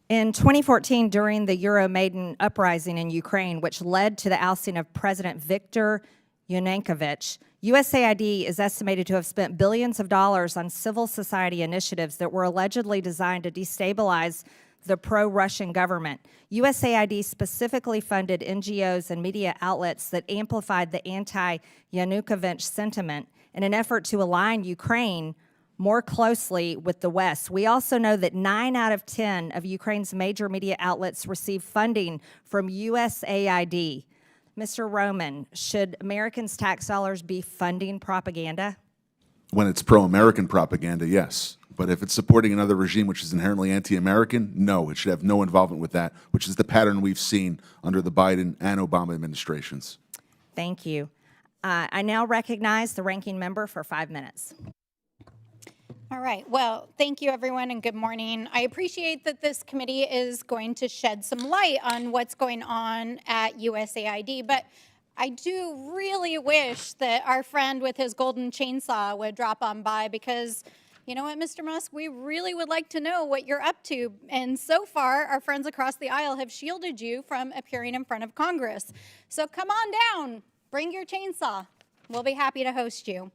In 2014, during the Euromaidan uprising in Ukraine, which led to the ousting of President Viktor Yanukovych, USAID is estimated to have spent billions of dollars on civil society initiatives that were allegedly designed to destabilize the pro-Russian government. USAID specifically funded NGOs and media outlets that amplified the anti-Yanukovych sentiment in an effort to align Ukraine more closely with the West. We also know that 9 out of 10 of Ukraine's major media outlets receive funding from USAID. Mr. Roman, should Americans' tax dollars be funding propaganda? When it's pro-American propaganda, yes. But if it's supporting another regime which is inherently anti-American, no, it should have no involvement with that, which is the pattern we've seen under the Biden and Obama administrations. Thank you. I now recognize the ranking member for 5 minutes. All right. Well, thank you, everyone, and good morning. I appreciate that this committee is going to shed some light on what's going on at USAID, but I do really wish that our friend with his golden chainsaw would drop on by, because you know what, Mr. Musk, we really would like to know what you're up to. And so far, our friends across the aisle have shielded you from appearing in front of Congress. So come on down, bring your chainsaw. We'll be happy to host you.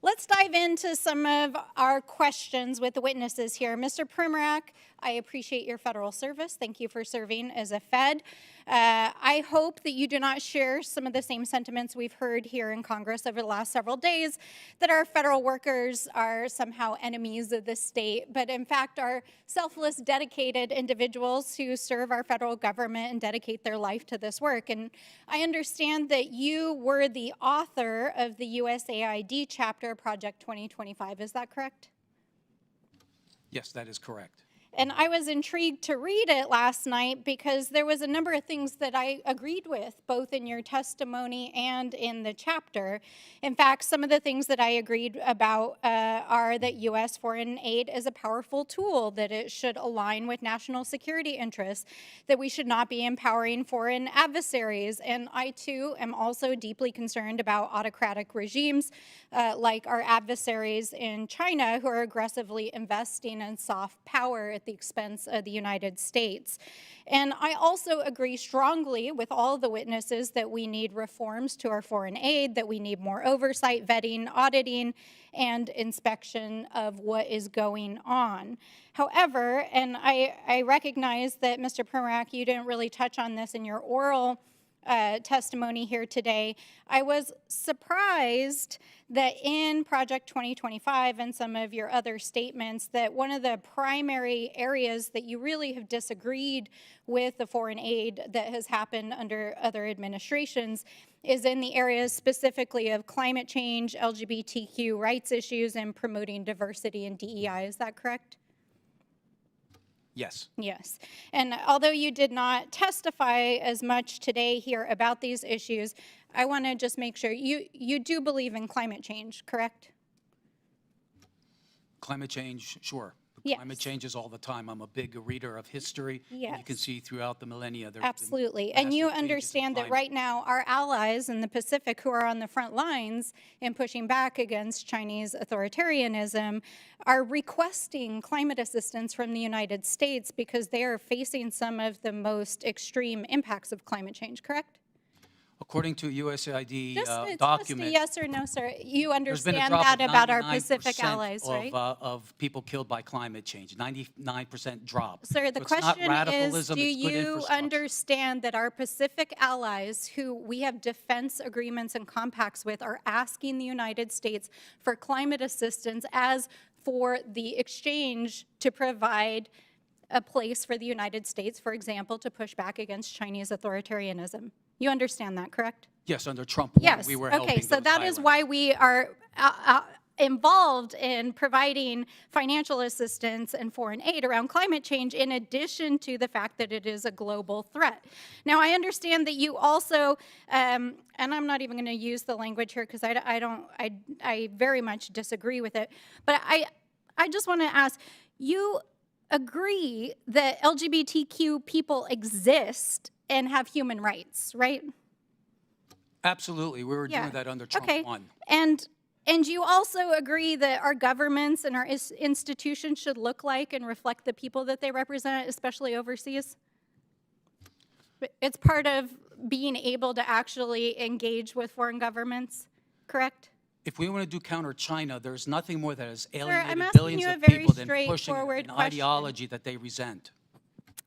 Let's dive into some of our questions with the witnesses here. Mr. Primorak, I appreciate your federal service. Thank you for serving as a Fed. I hope that you do not share some of the same sentiments we've heard here in Congress over the last several days, that our federal workers are somehow enemies of the state, but in fact are selfless, dedicated individuals who serve our federal government and dedicate their life to this work. And I understand that you were the author of the USAID chapter, Project 2025. Is that correct? Yes, that is correct. And I was intrigued to read it last night because there was a number of things that I agreed with, both in your testimony and in the chapter. In fact, some of the things that I agreed about are that U.S. foreign aid is a powerful tool, that it should align with national security interests, that we should not be empowering foreign adversaries. And I, too, am also deeply concerned about autocratic regimes like our adversaries in China, who are aggressively investing in soft power at the expense of the United States. And I also agree strongly with all the witnesses that we need reforms to our foreign aid, that we need more oversight, vetting, auditing, and inspection of what is going on. However, and I recognize that, Mr. Pramack, you didn't really touch on this in your oral testimony here today. I was surprised that in Project 2025 and some of your other statements that one of the primary areas that you really have disagreed with the foreign aid that has happened under other administrations is in the areas specifically of climate change, LGBTQ rights issues, and promoting diversity and DEI. Is that correct? Yes. Yes. And although you did not testify as much today here about these issues, I want to just make sure you do believe in climate change, correct? Climate change, sure. Yes. Climate changes all the time. I'm a big reader of history. Yes. And you can see throughout the millennia there's been Absolutely. And you massive changes in understand that climate. right now our allies in the Pacific who are on the front lines in pushing back against Chinese authoritarianism are requesting climate assistance from the United States because they are facing some of the most extreme impacts of climate change, correct? According to USAID Just a document, yes or no, sir. You there's been a understand drop that of about our 99% Pacific allies, right? of people killed by climate change, 99% drop. Sir, the So it's not question is, radicalism, do it's good you infrastructure. understand that our Pacific allies, who we have defense agreements and compacts with, are asking the United States for climate assistance as for the exchange to provide a place for the United States, for example, to push back against Chinese authoritarianism? You understand that, correct? Yes, under Trump, Yes. we were Okay, helping so those that islands. is why we are involved in providing financial assistance and foreign aid around climate change, in addition to the fact that it is a global threat. Now, I understand that you also, and I'm not even going to use the language here because I very much disagree with it, but I just want to ask, you agree that LGBTQ people exist and have human rights, right? Absolutely, we were doing that under Trump 1. And you also agree that our governments and our institutions should look like and reflect the people that they represent, especially overseas? It's part of being able to actually engage with foreign governments, correct? If we want to do counter China, there's nothing more that has I'm alienated asking billions you a of very people than pushing straightforward an question. ideology that they resent.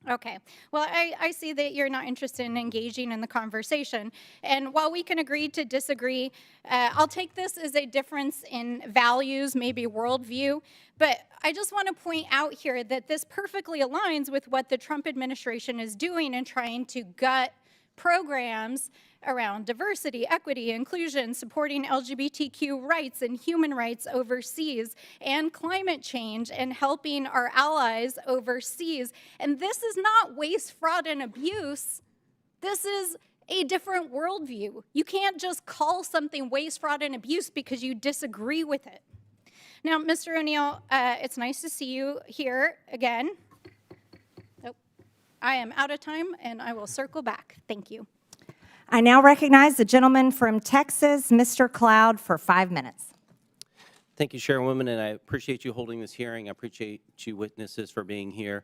Okay. Well, I see that you're not interested in engaging in the conversation. And while we can agree to disagree, I'll take this as a difference in values, maybe worldview. But I just want to point out here that this perfectly aligns with what the Trump administration is doing in trying to gut programs around diversity, equity, inclusion, supporting LGBTQ rights and human rights overseas, and climate change, and helping our allies overseas. And this is not waste, fraud, and abuse. This is a different worldview. You can't just call something waste, fraud, and abuse because you disagree with it. Now, Mr. O'Neill, it's nice to see you here again. Oh, I am out of time, and I will circle back. Thank you. I now recognize the gentleman from Texas, Mr. Cloud, for 5 minutes. Thank you, Chairwoman, and I appreciate you holding this hearing. I appreciate you witnesses for being here.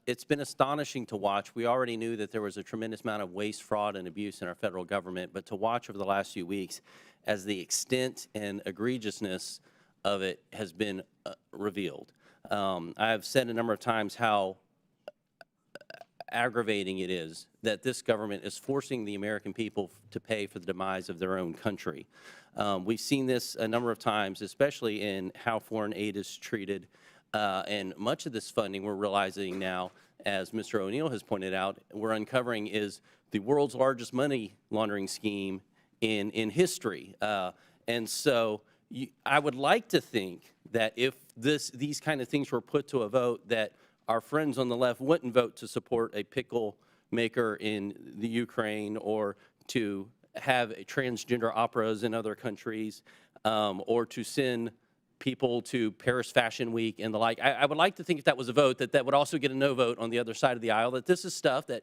It's been astonishing to watch. We already knew that there was a tremendous amount of waste, fraud, and abuse in our federal government, but to watch over the last few weeks as the extent and egregiousness of it has been revealed. I've said a number of times how aggravating it is that this government is forcing the American people to pay for the demise of their own country. We've seen this a number of times, especially in how foreign aid is treated. And much of this funding, we're realizing now, as Mr. O'Neill has pointed out, we're uncovering is the world's largest money laundering scheme in history. And so I would like to think that if these kind of things were put to a vote, that our friends on the left wouldn't vote to support a pickle maker in the Ukraine, or to have transgender operas in other countries, or to send people to Paris Fashion Week and the like. I would like to think if that was a vote, that would also get a no vote on the other side of the aisle, that this is stuff that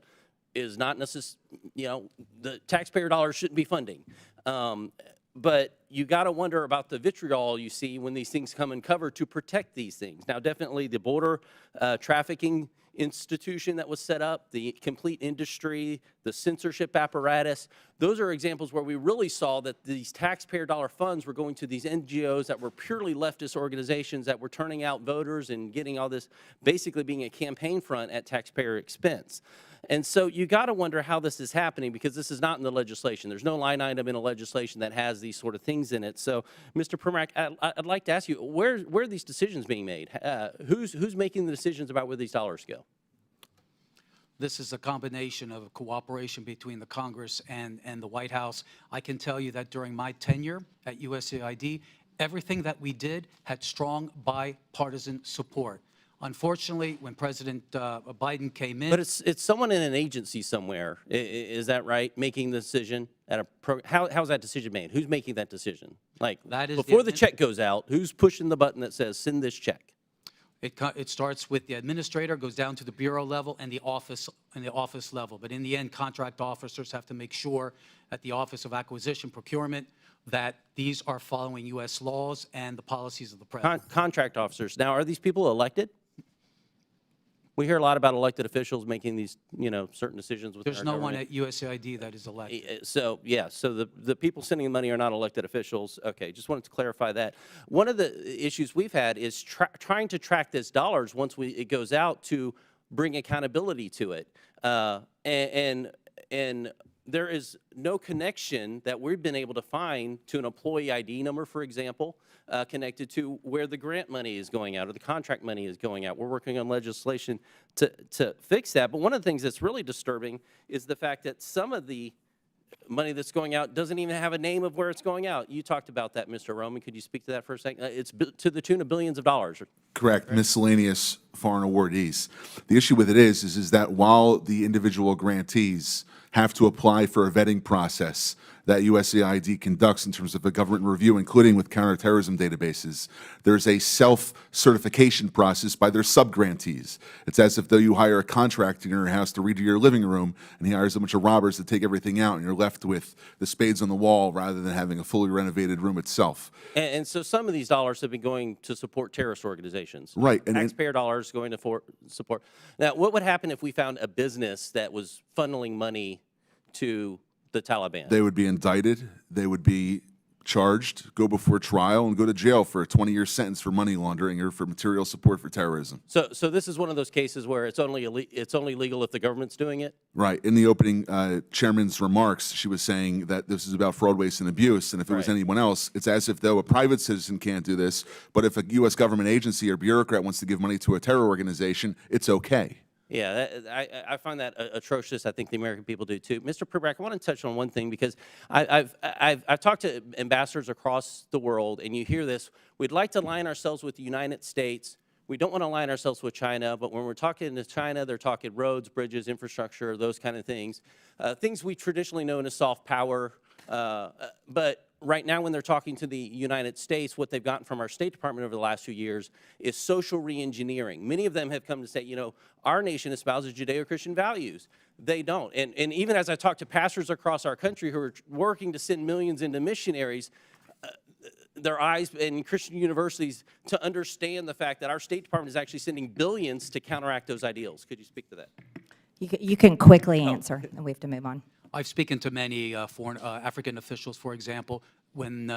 is not necessarily, the taxpayer dollars shouldn't be funding. but you got to wonder about the vitriol you see when these things come uncovered to protect these things. Now, definitely the border trafficking institution that was set up, the complete industry, the censorship apparatus, those are examples where we really saw that these taxpayer dollar funds were going to these NGOs that were purely leftist organizations that were turning out voters and getting all this, basically being a campaign front at taxpayer expense. And so you got to wonder how this is happening, because this is not in the legislation. There's no line item in a legislation that has these sort of things in it. So, Mr. Primack, I'd like to ask you, where are these decisions being made? Who's making the decisions about where these dollars go? This is a combination of cooperation between the Congress and the White House. I can tell you that during my tenure at USAID, everything that we did had strong bipartisan support. Unfortunately, when President Biden came in— But it's someone in an agency somewhere, is that right, making the decision at a how's that decision made? Who's making that decision? Like, that is before the check goes out, who's pushing the button that says send this check? It starts with the administrator, goes down to the bureau level and the office level. But in the end, contract officers have to make sure at the Office of Acquisition Procurement that these are following U.S. laws and the policies of the president. Contract officers. Now, are these people elected? We hear a lot about elected officials making these, certain decisions within There's our no government. one at USAID that is elected. So, yeah, so the people sending the money are not elected officials. Okay, just wanted to clarify that. One of the issues we've had is trying to track this dollars once it goes out to bring accountability to it. And there is no connection that we've been able to find to an employee ID number, for example, connected to where the grant money is going out or the contract money is going out. We're working on legislation to fix that. But one of the things that's really disturbing is the fact that some of the money that's going out doesn't even have a name of where it's going out. You talked about that, Mr. Roman. Could you speak to that for a second? It's to the tune of billions of dollars. Correct. Miscellaneous foreign awardees. The issue with it is that while the individual grantees have to apply for a vetting process that USAID conducts in terms of a government review, including with counterterrorism databases, there's a self-certification process by their sub-grantees. It's as if though you hire a contractor in your house to redo your living room, and he hires a bunch of robbers to take everything out, and you're left with the spades on the wall rather than having a fully renovated room itself. And so some of these dollars have been going to support terrorist organizations. Right. Taxpayer dollars going to support. Now, what would happen if we found a business that was funneling money to the Taliban? They would be indicted, they would be charged, go before trial, and go to jail for a 20-year sentence for money laundering or for material support for terrorism. So this is one of those cases where it's only legal if the government's doing it? Right. In the opening chairman's remarks, she was saying that this is about fraud, waste, and abuse, and if it was anyone else, it's as if though a private citizen can't do this, but if a U.S. government agency or bureaucrat wants to give money to a terror organization, it's okay. Yeah, I find that atrocious. I think the American people do too. Mr. Perbrack, I want to touch on one thing because I've talked to ambassadors across the world, and you hear this. We'd like to align ourselves with the United States. We don't want to align ourselves with China, but when we're talking to China, they're talking roads, bridges, infrastructure, those kind of things. Things we traditionally know as soft power, but right now when they're talking to the United States, what they've gotten from our State Department over the last few years is social reengineering. Many of them have come to say, our nation espouses Judeo-Christian values. They don't. And even as I talk to pastors across our country who are working to send millions into missionaries, their eyes in Christian universities to understand the fact that our State Department is actually sending billions to counteract those ideals. Could you speak to that? You can quickly answer, and we have to move on. I've spoken to many foreign African officials, for example, when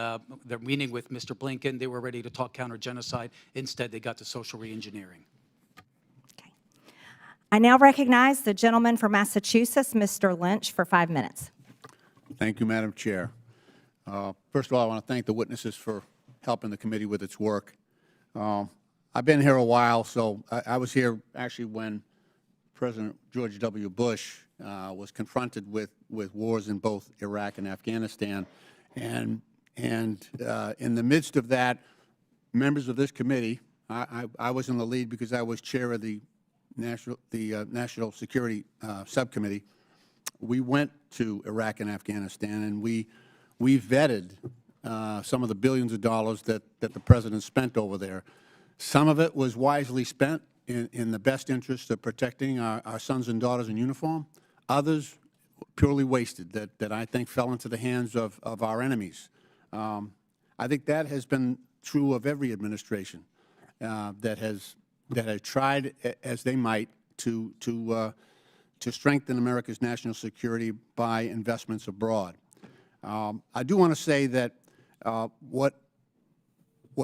they're meeting with Mr. Blinken, they were ready to talk counter-genocide. Instead, they got to social reengineering. Okay. I now recognize the gentleman from Massachusetts, Mr. Lynch, for 5 minutes. Thank you, Madam Chair. First of all, I want to thank the witnesses for helping the committee with its work. I've been here a while, so I was here actually when President George W. Bush was confronted with wars in both Iraq and Afghanistan. And in the midst of that, members of this committee, I was in the lead because I was chair of the National Security Subcommittee. We went to Iraq and Afghanistan, and we vetted some of the billions of dollars that the President spent over there. Some of it was wisely spent in the best interest of protecting our sons and daughters in uniform. Others purely wasted that I think fell into the hands of our enemies. I think that has been true of every administration that has tried as they might to strengthen America's national security by investments abroad. I do want to say that what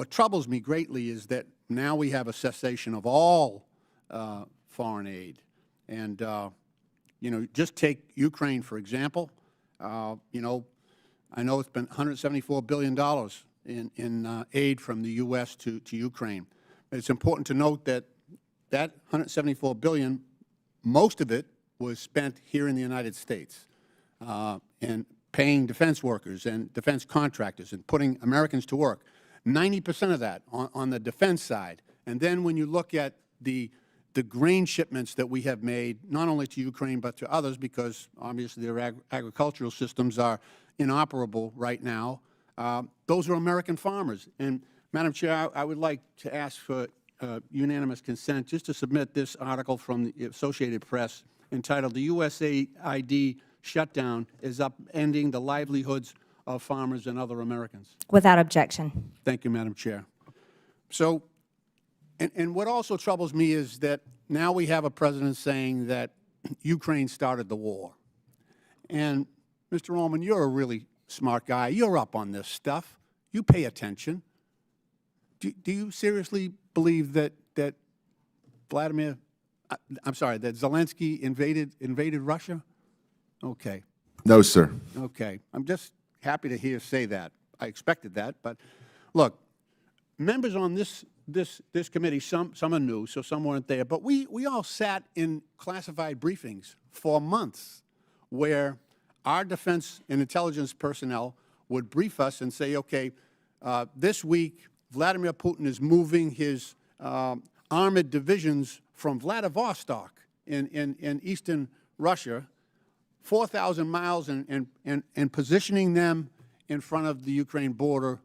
troubles me greatly is that now we have a cessation of all foreign aid. And, you know, just take Ukraine, for example. You know, I know it's been $174 billion in aid from the U.S. to Ukraine. But it's important to note that that $174 billion, most of it was spent here in the United States and paying defense workers and defense contractors and putting Americans to work. 90% of that on the defense side. And then when you look at the grain shipments that we have made, not only to Ukraine but to others, because obviously their agricultural systems are inoperable right now, those are American farmers. And, Madam Chair, I would like to ask for unanimous consent just to submit this article from the Associated Press entitled "The USAID Shutdown is Upending the Livelihoods of Farmers and Other Americans." Without objection. Thank you, Madam Chair. So, and what also troubles me is that now we have a president saying that Ukraine started the war. And, Mr. Ullman, you're a really smart guy. You're up on this stuff. You pay attention. Do you seriously believe that that Zelensky invaded Russia? Okay. No, sir. Okay. I'm just happy to hear say that. I expected that, but look, members on this committee, some are new, so some weren't there, but we all sat in classified briefings for months where our defense and intelligence personnel would brief us and say, okay, this week Vladimir Putin is moving his armored divisions from Vladivostok in eastern Russia 4,000 miles and positioning them in front of the Ukraine border,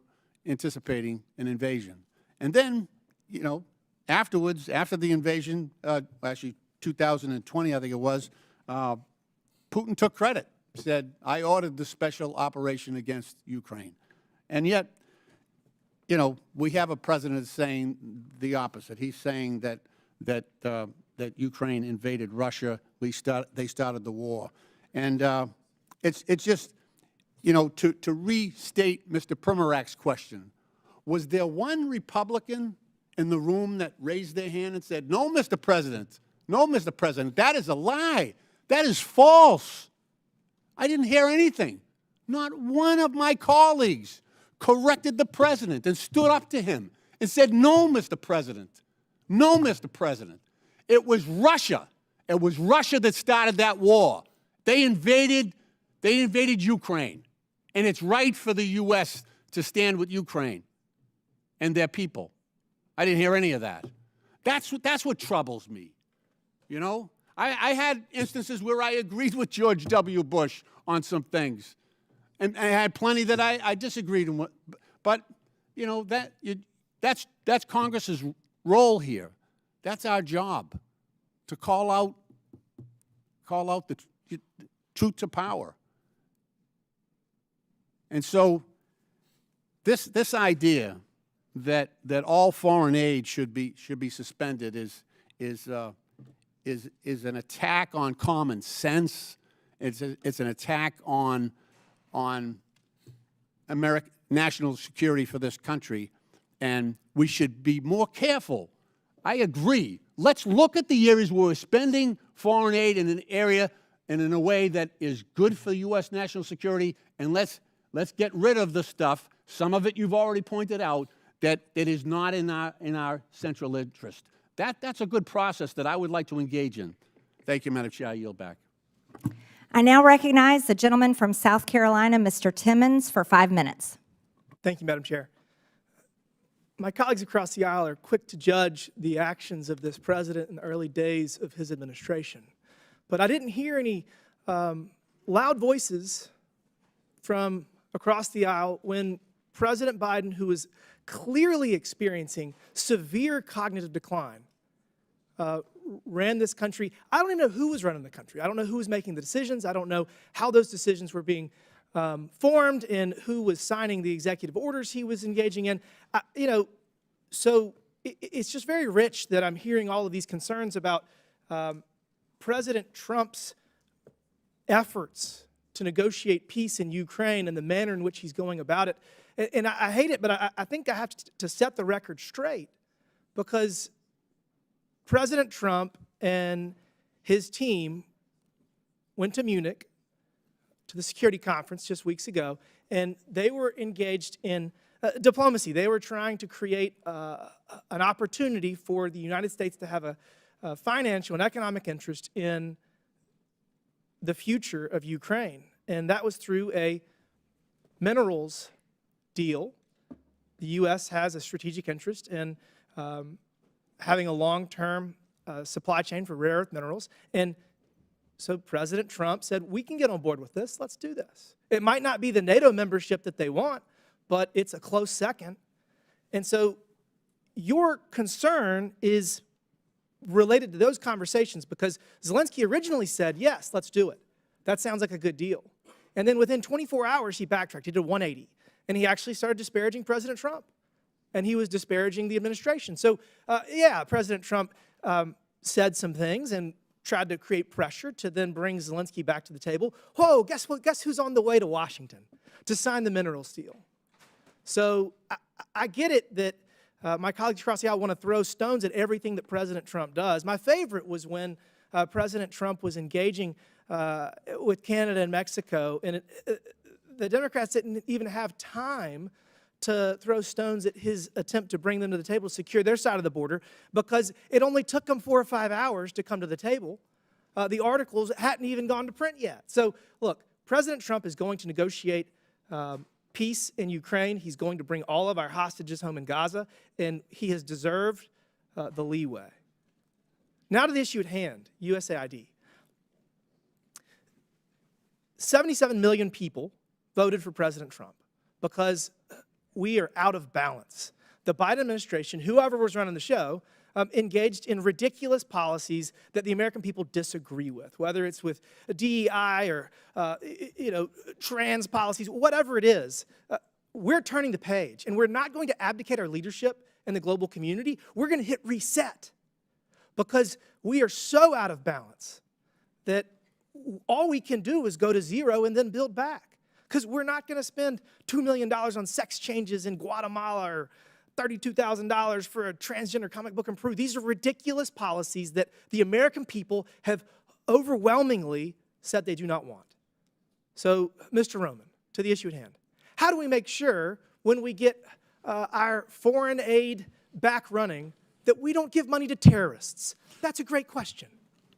anticipating an invasion. And then, you know, afterwards, after the invasion, actually 2020, I think it was, Putin took credit, said, I ordered the special operation against Ukraine. And yet, you know, we have a president saying the opposite. He's saying that Ukraine invaded Russia. They started the war. And it's just, you know, to restate Mr. Primarak's question, was there one Republican in the room that raised their hand and said, no, Mr. President, no, Mr. President, that is a lie. That is false. I didn't hear anything. Not one of my colleagues corrected the president and stood up to him and said, no, Mr. President, no, Mr. President. It was Russia. It was Russia that started that war. They invaded Ukraine, and it's right for the U.S. to stand with Ukraine and their people. I didn't hear any of that. That's what troubles me. You know, I had instances where I agreed with George W. Bush on some things, and I had plenty that I disagreed with. But you know that's Congress's role here. That's our job, to call out the truth to power. And so this idea that all foreign aid should be suspended is an attack on common sense. It's an attack on American national security for this country, and we should be more careful. I agree. Let's look at the areas where we're spending foreign aid in an area and in a way that is good for U.S. national security, and let's get rid of the stuff, some of it you've already pointed out, that is not in our central interest. That's a good process that I would like to engage in. Thank you, Madam Chair. I yield back. I now recognize the gentleman from South Carolina, Mr. Timmons, for 5 minutes. Thank you, Madam Chair. My colleagues across the aisle are quick to judge the actions of this president in the early days of his administration. But I didn't hear any loud voices from across the aisle when President Biden, who was clearly experiencing severe cognitive decline, ran this country. I don't even know who was running the country. I don't know who was making the decisions. I don't know how those decisions were being formed and who was signing the executive orders he was engaging in. So it's just very rich that I'm hearing all of these concerns about President Trump's efforts to negotiate peace in Ukraine and the manner in which he's going about it. And I hate it, but I think I have to set the record straight, because President Trump and his team went to Munich to the security conference just weeks ago, and they were engaged in diplomacy. They were trying to create an opportunity for the United States to have a financial and economic interest in the future of Ukraine. And that was through a minerals deal. The U.S. has a strategic interest in having a long-term supply chain for rare earth minerals. And so President Trump said, we can get on board with this. Let's do this. It might not be the NATO membership that they want, but it's a close second. And so your concern is related to those conversations, because Zelensky originally said, yes, let's do it. That sounds like a good deal. And then within 24 hours, he backtracked. He did a 180. And he actually started disparaging President Trump. And he was disparaging the administration. So, yeah, President Trump said some things and tried to create pressure to then bring Zelensky back to the table. Whoa, guess what? Guess who's on the way to Washington to sign the minerals deal? So I get it that my colleagues across the aisle want to throw stones at everything that President Trump does. My favorite was when President Trump was engaging with Canada and Mexico, and the Democrats didn't even have time to throw stones at his attempt to bring them to the table to secure their side of the border, because it only took them 4 or 5 hours to come to the table. The articles hadn't even gone to print yet. So, look, President Trump is going to negotiate peace in Ukraine. He's going to bring all of our hostages home in Gaza, and he has deserved the leeway. Now to the issue at hand, USAID. 77 million people voted for President Trump because we are out of balance. The Biden administration, whoever was running the show, engaged in ridiculous policies that the American people disagree with, whether it's with DEI or trans policies, whatever it is. We're turning the page, and we're not going to abdicate our leadership in the global community. We're going to hit reset, because we are so out of balance that all we can do is go to zero and then build back. Because we're not going to spend $2 million on sex changes in Guatemala or $32,000 for a transgender comic book in Peru. These are ridiculous policies that the American people have overwhelmingly said they do not want. So, Mr. Roman, to the issue at hand, how do we make sure when we get our foreign aid back running that we don't give money to terrorists? That's a great question.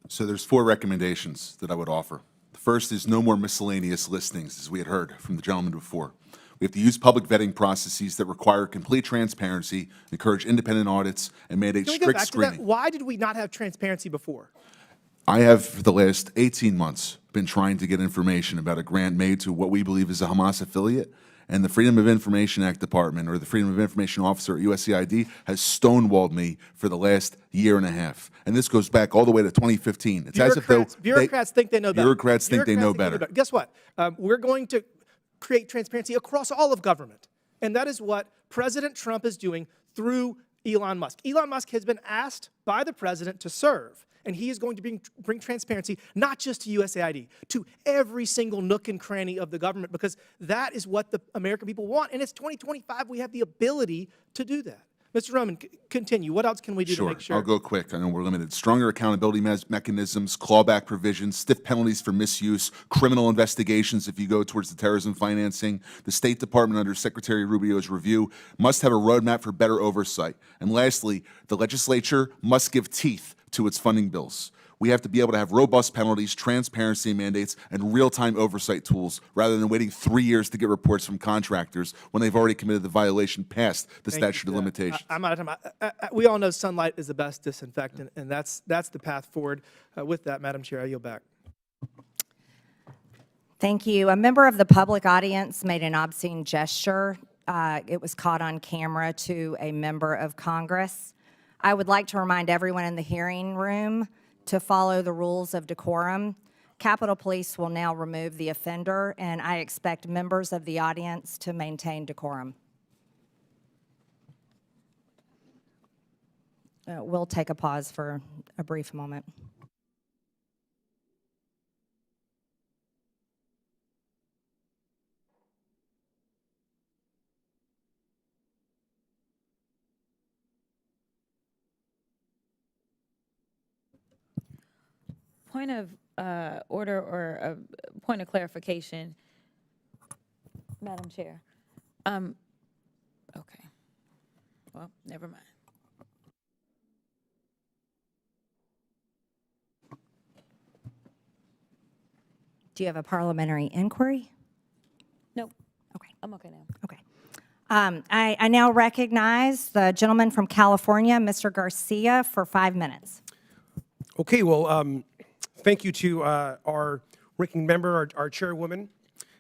So there's 4 recommendations that I would offer. The first is no more miscellaneous listings, as we had heard from the gentleman before. We have to use public vetting processes that require complete transparency, encourage independent audits, and mandate Can we go strict back screening. to that? Why did we not have transparency before? I have, for the last 18 months, been trying to get information about a grant made to what we believe is a Hamas affiliate, and the Freedom of Information Act Department, or the Freedom of Information Officer at USAID, has stonewalled me for the last year and a half. And this goes back all the way to 2015. It's as if though bureaucrats think they know better. Bureaucrats think they know better. Guess what? We're going to create transparency across all of government. And that is what President Trump is doing through Elon Musk. Elon Musk has been asked by the president to serve, and he is going to bring transparency not just to USAID, to every single nook and cranny of the government, because that is what the American people want. And it's 2025. We have the ability to do that. Mr. Roman, continue. What else can we do to make sure? I'll go quick. I know we're limited. Stronger accountability mechanisms, clawback provisions, stiff penalties for misuse, criminal investigations if you go towards the terrorism financing. The State Department, under Secretary Rubio's review, must have a roadmap for better oversight. And lastly, the legislature must give teeth to its funding bills. We have to be able to have robust penalties, transparency mandates, and real-time oversight tools, rather than waiting 3 years to get reports from contractors when they've already committed the violation past the statute of limitations. I'm out of time. We all know sunlight is the best disinfectant, and that's the path forward. With that, Madam Chair, I yield back. Thank you. A member of the public audience made an obscene gesture. It was caught on camera to a member of Congress. I would like to remind everyone in the hearing room to follow the rules of decorum. Capitol Police will now remove the offender, and I expect members of the audience to maintain decorum. We'll take a pause for a brief moment. Point of order or a point of clarification, Madam Chair. Okay. Well, never mind. Do you have a parliamentary inquiry? Nope. Okay. I'm okay now. Okay. I now recognize the gentleman from California, Mr. Garcia, for 5 minutes. Okay, well, thank you to our ranking member, our chairwoman,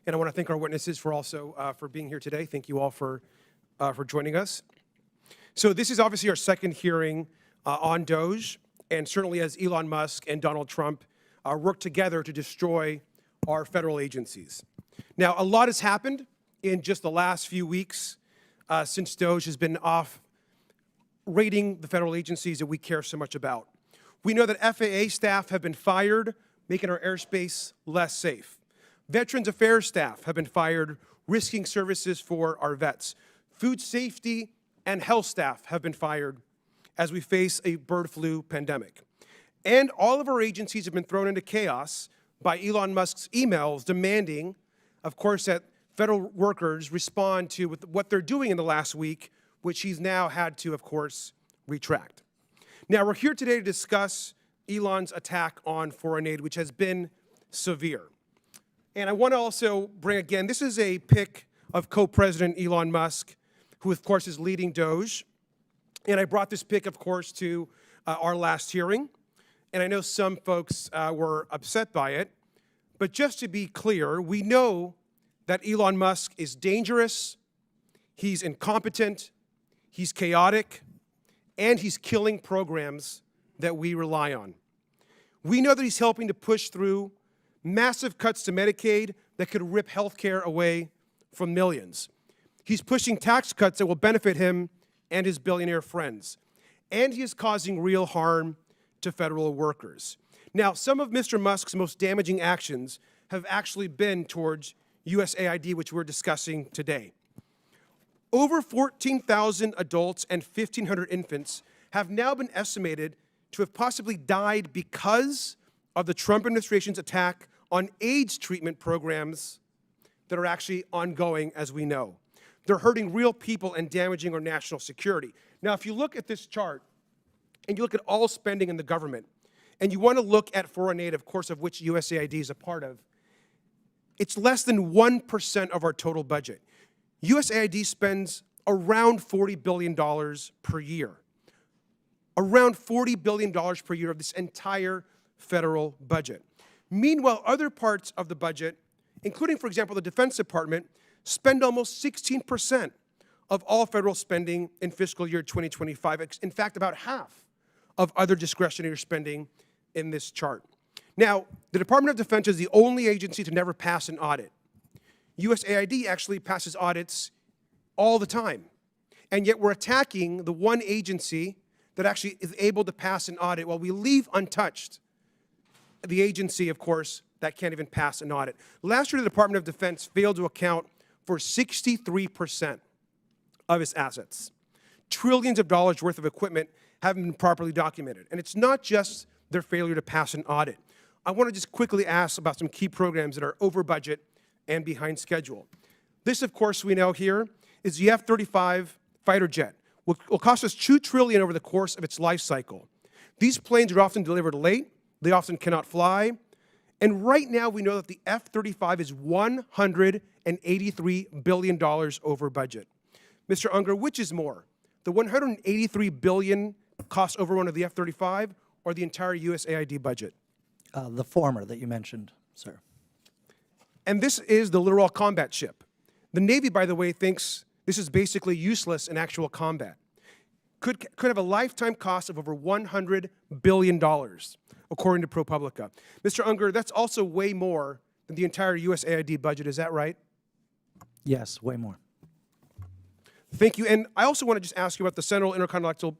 and I want to thank our witnesses for also for being here today. Thank you all for joining us. So this is obviously our second hearing on DOGE, and certainly as Elon Musk and Donald Trump work together to destroy our federal agencies. Now, a lot has happened in just the last few weeks since DOGE has been off rating the federal agencies that we care so much about. We know that FAA staff have been fired, making our airspace less safe. Veterans Affairs staff have been fired, risking services for our vets. Food safety and health staff have been fired as we face a bird flu pandemic. And all of our agencies have been thrown into chaos by Elon Musk's emails demanding, of course, that federal workers respond to what they're doing in the last week, which he's now had to, of course, retract. Now, we're here today to discuss Elon's attack on foreign aid, which has been severe. And I want to also bring, again, this is a pic of co-president Elon Musk, who, of course, is leading DOGE. And I brought this pic, of course, to our last hearing. And I know some folks were upset by it. But just to be clear, we know that Elon Musk is dangerous, he's incompetent, he's chaotic, and he's killing programs that we rely on. We know that he's helping to push through massive cuts to Medicaid that could rip health care away from millions. He's pushing tax cuts that will benefit him and his billionaire friends. And he is causing real harm to federal workers. Now, some of Mr. Musk's most damaging actions have actually been towards USAID, which we're discussing today. Over 14,000 adults and 1,500 infants have now been estimated to have possibly died because of the Trump administration's attack on AIDS treatment programs that are actually ongoing, as we know. They're hurting real people and damaging our national security. Now, if you look at this chart, and you look at all spending in the government, and you want to look at foreign aid, of course, of which USAID is a part of, it's less than 1% of our total budget. USAID spends around $40 billion per year. Around $40 billion per year of this entire federal budget. Meanwhile, other parts of the budget, including, for example, the Defense Department, spend almost 16% of all federal spending in fiscal year 2025. In fact, about half of other discretionary spending in this chart. Now, the Department of Defense is the only agency to never pass an audit. USAID actually passes audits all the time. And yet we're attacking the one agency that actually is able to pass an audit while we leave untouched the agency, of course, that can't even pass an audit. Last year, the Department of Defense failed to account for 63% of its assets. Trillions of dollars worth of equipment haven't been properly documented. And it's not just their failure to pass an audit. I want to just quickly ask about some key programs that are over budget and behind schedule. This, of course, we know here is the F-35 fighter jet. Will cost us $2 trillion over the course of its life cycle. These planes are often delivered late. They often cannot fly. And right now, we know that the F-35 is $183 billion over budget. Mr. Unger, which is more, the $183 billion cost overrun of the F-35 or the entire USAID budget? The former that you mentioned, sir. And this is the Littoral Combat Ship. The Navy, by the way, thinks this is basically useless in actual combat. could have a lifetime cost of over $100 billion, according to ProPublica. Mr. Unger, that's also way more than the entire USAID budget. Is that right? Yes, way more. Thank you. And I also want to just ask you about the Central Intercontinental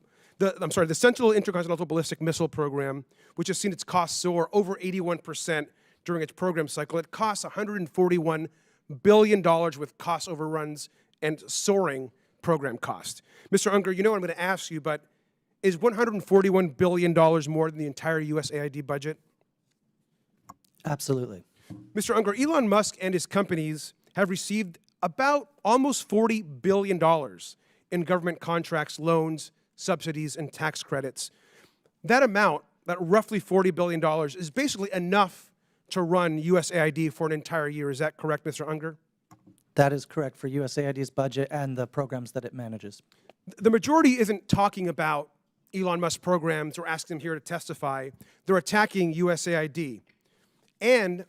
Ballistic Missile Program, which has seen its costs soar over 81% during its program cycle. It costs $141 billion with cost overruns and soaring program cost. Mr. Unger, you know what I'm going to ask you, but is $141 billion more than the entire USAID budget? Absolutely. Mr. Unger, Elon Musk and his companies have received about almost $40 billion in government contracts, loans, subsidies, and tax credits. That amount, that roughly $40 billion, is basically enough to run USAID for an entire year. Is that correct, Mr. Unger? That is correct for USAID's budget and the programs that it manages. The majority isn't talking about Elon Musk programs or asking them here to testify. They're attacking USAID and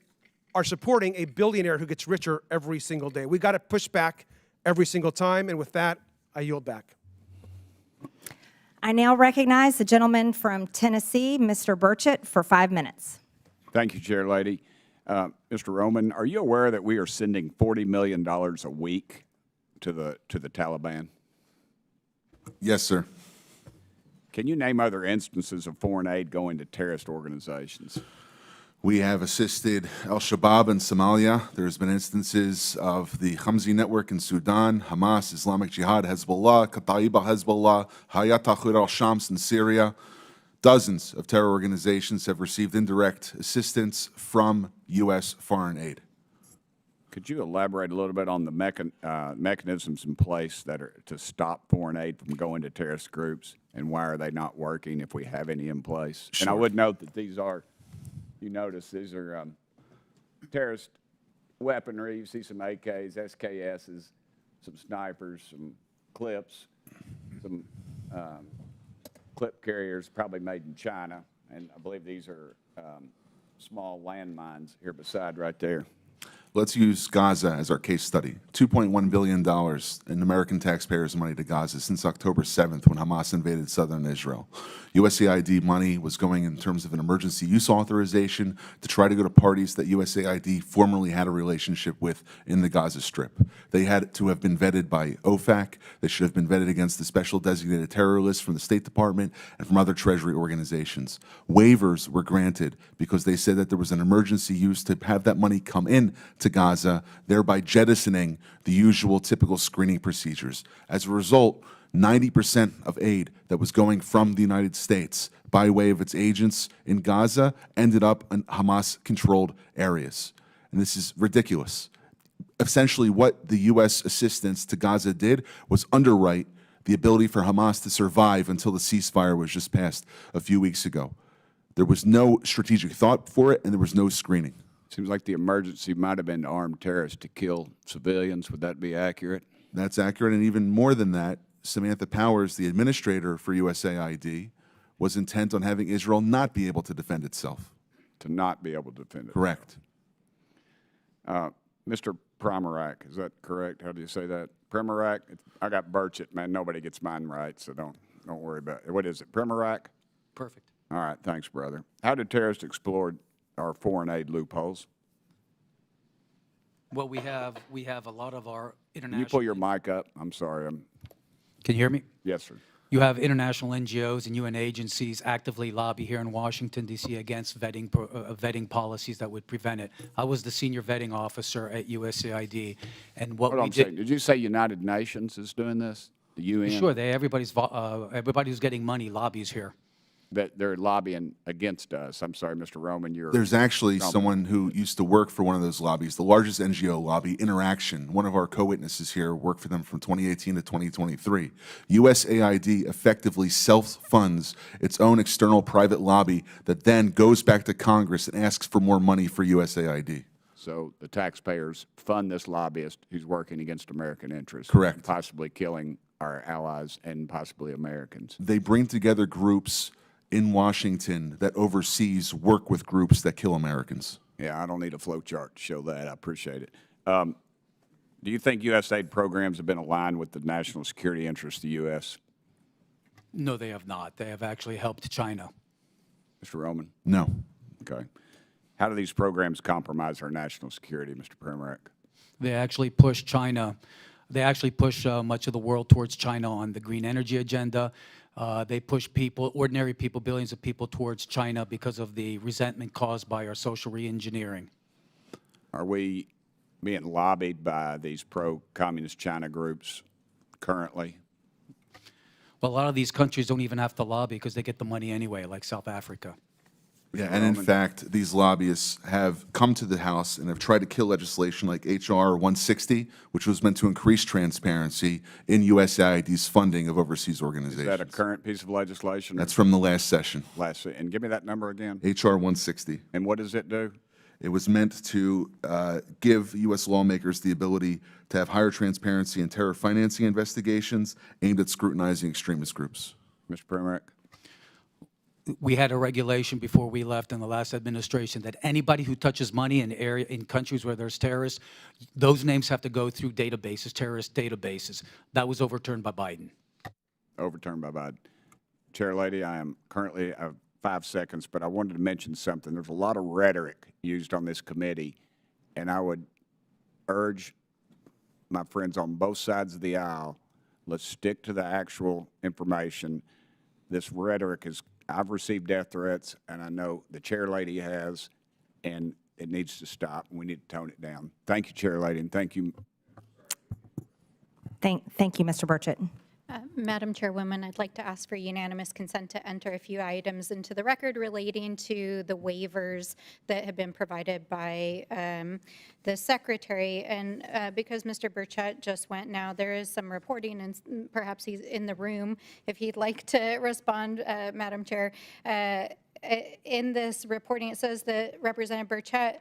are supporting a billionaire who gets richer every single day. We got to push back every single time, and with that, I yield back. I now recognize the gentleman from Tennessee, Mr. Burchett, for 5 minutes. Thank you, Chair Lady. Mr. Roman, are you aware that we are sending $40 million a week to the Taliban? Yes, sir. Can you name other instances of foreign aid going to terrorist organizations? We have assisted al-Shabaab in Somalia. There's been instances of the Khamsi network in Sudan, Hamas, Islamic Jihad, Hezbollah, Kata'iba Hezbollah, Hayat Tahrir al-Shams in Syria. Dozens of terror organizations have received indirect assistance from U.S. foreign aid. Could you elaborate a little bit on the mechanisms in place that are to stop foreign aid from going to terrorist groups, and why are they not working if we have any in place? Sure. And I would note that these are, you notice these are terrorist weaponry. You see some AKs, SKSs, some snipers, some clips, some clip carriers probably made in China, and I believe these are small landmines here beside right there. Let's use Gaza as our case study. $2.1 billion in American taxpayers' money to Gaza since October 7th when Hamas invaded southern Israel. USAID money was going in terms of an emergency use authorization to try to go to parties that USAID formerly had a relationship with in the Gaza Strip. They had to have been vetted by OFAC. They should have been vetted against the special designated terror list from the State Department and from other Treasury organizations. Waivers were granted because they said that there was an emergency use to have that money come in to Gaza, thereby jettisoning the usual typical screening procedures. As a result, 90% of aid that was going from the United States by way of its agents in Gaza ended up in Hamas-controlled areas. And this is ridiculous. Essentially, what the U.S. assistance to Gaza did was underwrite the ability for Hamas to survive until the ceasefire was just passed a few weeks ago. There was no strategic thought for it, and there was no screening. Seems like the emergency might have been armed terrorists to kill civilians. Would that be accurate? That's accurate, and even more than that, Samantha Powers, the administrator for USAID, was intent on having Israel not be able to defend itself. To not be able to defend it. Correct. Mr. Primorak, is that correct? How do you say that? Primorak? I got Burchett, man. Nobody gets mine right, so don't worry about it. What is it, Primorak? Perfect. All right, thanks, brother. How did terrorists exploit our foreign aid loopholes? Well, we have a lot of our international. Can you pull your mic up? I'm sorry. Can you hear me? Yes, sir. You have international NGOs and UN agencies actively lobby here in Washington, D.C. against vetting policies that would prevent it. I was the senior vetting officer at USAID, and what we did. Did you say United Nations is doing this? The UN? Sure, everybody who's getting money lobbies here. That they're lobbying against us. I'm sorry, Mr. Roman, you're... There's actually someone who used to work for one of those lobbies, the largest NGO lobby, Interaction. One of our co-witnesses here worked for them from 2018 to 2023. USAID effectively self-funds its own external private lobby that then goes back to Congress and asks for more money for USAID. So the taxpayers fund this lobbyist who's working against American interests. Correct. And possibly killing our allies and possibly Americans. They bring together groups in Washington that overseas work with groups that kill Americans. Yeah, I don't need a flow chart to show that. I appreciate it. Do you think USAID programs have been aligned with the national security interests of the U.S.? No, they have not. They have actually helped China. Mr. Roman? No. Okay. How do these programs compromise our national security, Mr. Premerick? They actually push China. They actually push much of the world towards China on the green energy agenda. They push people, ordinary people, billions of people towards China because of the resentment caused by our social re-engineering. Are we being lobbied by these pro-communist China groups currently? Well, a lot of these countries don't even have to lobby because they get the money anyway, like South Africa. Yeah, and in fact, these lobbyists have come to the House and have tried to kill legislation like H.R. 160, which was meant to increase transparency in USAID's funding of overseas organizations. Is that a current piece of legislation? That's from the last session, And give me that number again. H.R. 160. And what does it do? It was meant to give U.S. lawmakers the ability to have higher transparency in terror financing investigations aimed at scrutinizing extremist groups. Mr. Premerick? We had a regulation before we left in the last administration that anybody who touches money in countries where there's terrorists, those names have to go through databases, terrorist databases. That was overturned by Biden. Overturned by Biden. Chair Lady, I am currently 5 seconds, but I wanted to mention something. There's a lot of rhetoric used on this committee, and I would urge my friends on both sides of the aisle, let's stick to the actual information. This rhetoric is, I've received death threats, and I know the Chair Lady has, and it needs to stop. We need to tone it down. Thank you, Chair Lady, and thank you. Thank you, Mr. Burchett. Madam Chairwoman, I'd like to ask for unanimous consent to enter a few items into the record relating to the waivers that have been provided by the Secretary. And because Mr. Burchett just went now, there is some reporting, and perhaps he's in the room if he'd like to respond, Madam Chair. In this reporting, it says that Representative Burchett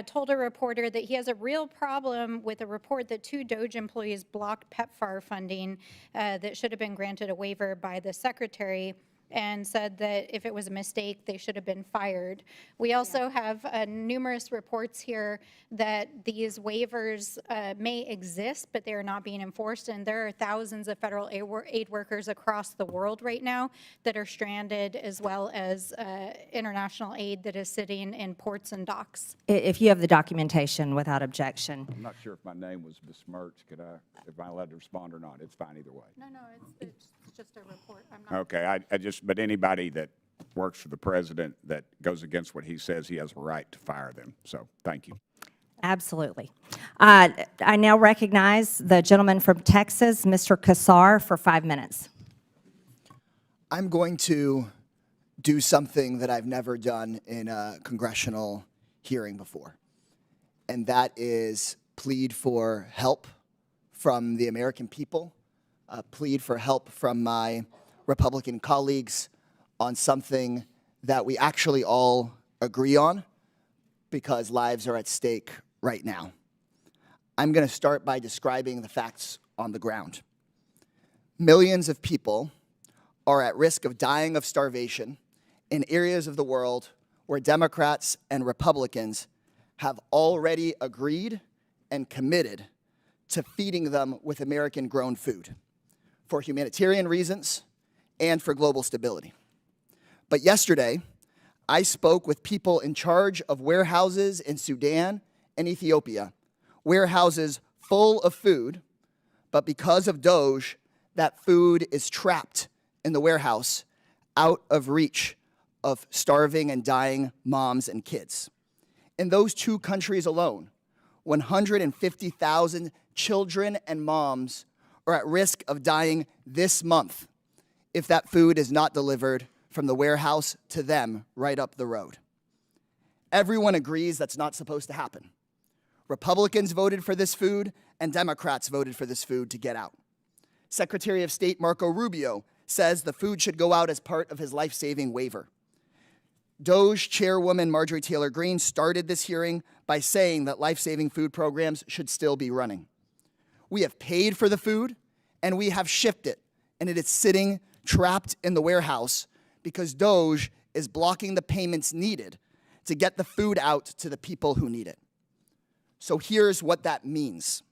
told a reporter that he has a real problem with a report that 2 DOGE employees blocked PEPFAR funding that should have been granted a waiver by the Secretary, and said that if it was a mistake, they should have been fired. We also have numerous reports here that these waivers may exist, but they are not being enforced, and there are thousands of federal aid workers across the world right now that are stranded, as well as international aid that is sitting in ports and docks. If you have the documentation without objection. I'm not sure if my name was besmirched. If I'm allowed to respond or not? It's fine either way. No, it's just a report. I'm not. Okay, but anybody that works for the president that goes against what he says, he has a right to fire them. So, thank you. Absolutely. I now recognize the gentleman from Texas, Mr. Kassar, for 5 minutes. I'm going to do something that I've never done in a congressional hearing before, and that is plead for help from the American people, plead for help from my Republican colleagues on something that we actually all agree on, because lives are at stake right now. I'm going to start by describing the facts on the ground. Millions of people are at risk of dying of starvation in areas of the world where Democrats and Republicans have already agreed and committed to feeding them with American-grown food for humanitarian reasons and for global stability. But yesterday, I spoke with people in charge of warehouses in Sudan and Ethiopia, warehouses full of food, but because of DOGE, that food is trapped in the warehouse, out of reach of starving and dying moms and kids. In those 2 countries alone, 150,000 children and moms are at risk of dying this month if that food is not delivered from the warehouse to them right up the road. Everyone agrees that's not supposed to happen. Republicans voted for this food, and Democrats voted for this food to get out. Secretary of State Marco Rubio says the food should go out as part of his life-saving waiver. DOGE Chairwoman Marjorie Taylor Greene started this hearing by saying that life-saving food programs should still be running. We have paid for the food, and we have shipped it, and it is sitting trapped in the warehouse because DOGE is blocking the payments needed to get the food out to the people who need it. So here's what that means.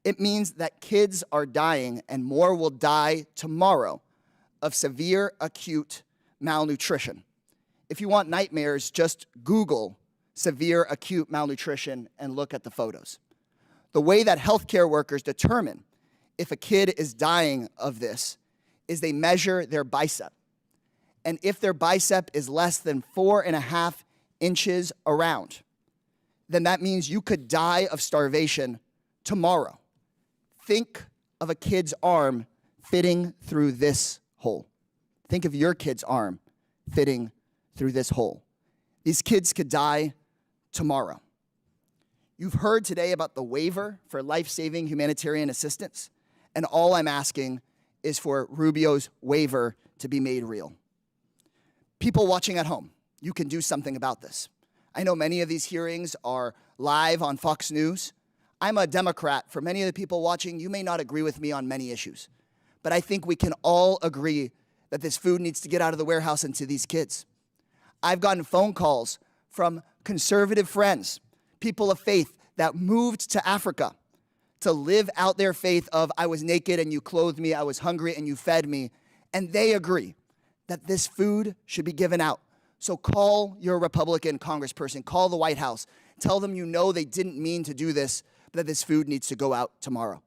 It means that kids are dying, and more will die tomorrow, of severe acute malnutrition. If you want nightmares, just Google severe acute malnutrition and look at the photos. The way that healthcare workers determine if a kid is dying of this is they measure their bicep. And if their bicep is less than 4.5 inches around, then that means you could die of starvation tomorrow. Think of a kid's arm fitting through this hole. Think of your kid's arm fitting through this hole. These kids could die tomorrow. You've heard today about the waiver for life-saving humanitarian assistance, and all I'm asking is for Rubio's waiver to be made real. People watching at home, you can do something about this. I know many of these hearings are live on Fox News. I'm a Democrat. For many of the people watching, you may not agree with me on many issues, but I think we can all agree that this food needs to get out of the warehouse and to these kids. I've gotten phone calls from conservative friends, people of faith that moved to Africa to live out their faith of I was naked and you clothed me, I was hungry and you fed me, and they agree that this food should be given out. So call your Republican congressperson, call the White House, tell them you know they didn't mean to do this, but that this food needs to go out tomorrow.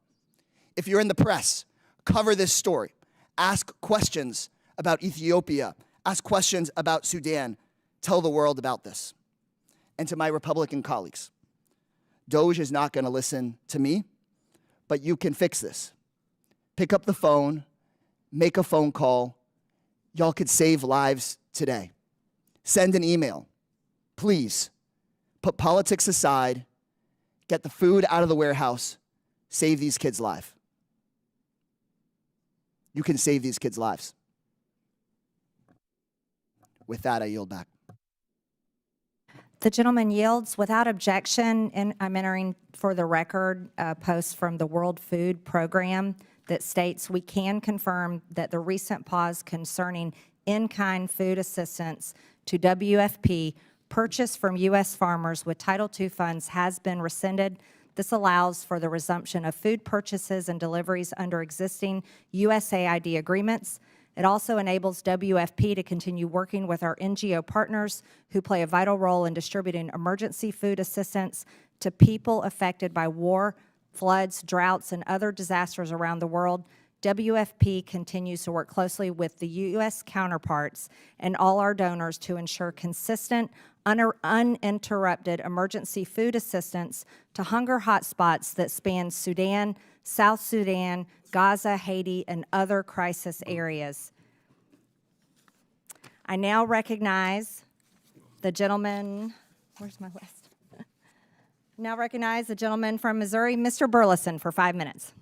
If you're in the press, cover this story. Ask questions about Ethiopia, ask questions about Sudan, tell the world about this. And to my Republican colleagues, DOJ is not going to listen to me, but you can fix this. Pick up the phone, make a phone call. Y'all could save lives today. Send an email. Please, put politics aside, get the food out of the warehouse, save these kids' lives. You can save these kids' lives. With that, I yield back. The gentleman yields without objection, and I'm entering for the record a post from the World Food Program that states we can confirm that the recent pause concerning in-kind food assistance to WFP purchased from U.S. farmers with Title II funds has been rescinded. This allows for the resumption of food purchases and deliveries under existing USAID agreements. It also enables WFP to continue working with our NGO partners who play a vital role in distributing emergency food assistance to people affected by war, floods, droughts, and other disasters around the world. WFP continues to work closely with the U.S. counterparts and all our donors to ensure consistent, uninterrupted emergency food assistance to hunger hotspots that span Sudan, South Sudan, Gaza, Haiti, and other crisis areas. I now recognize the gentleman, where's my list? Now recognize the gentleman from Missouri, Mr. Burleson, for 5 minutes.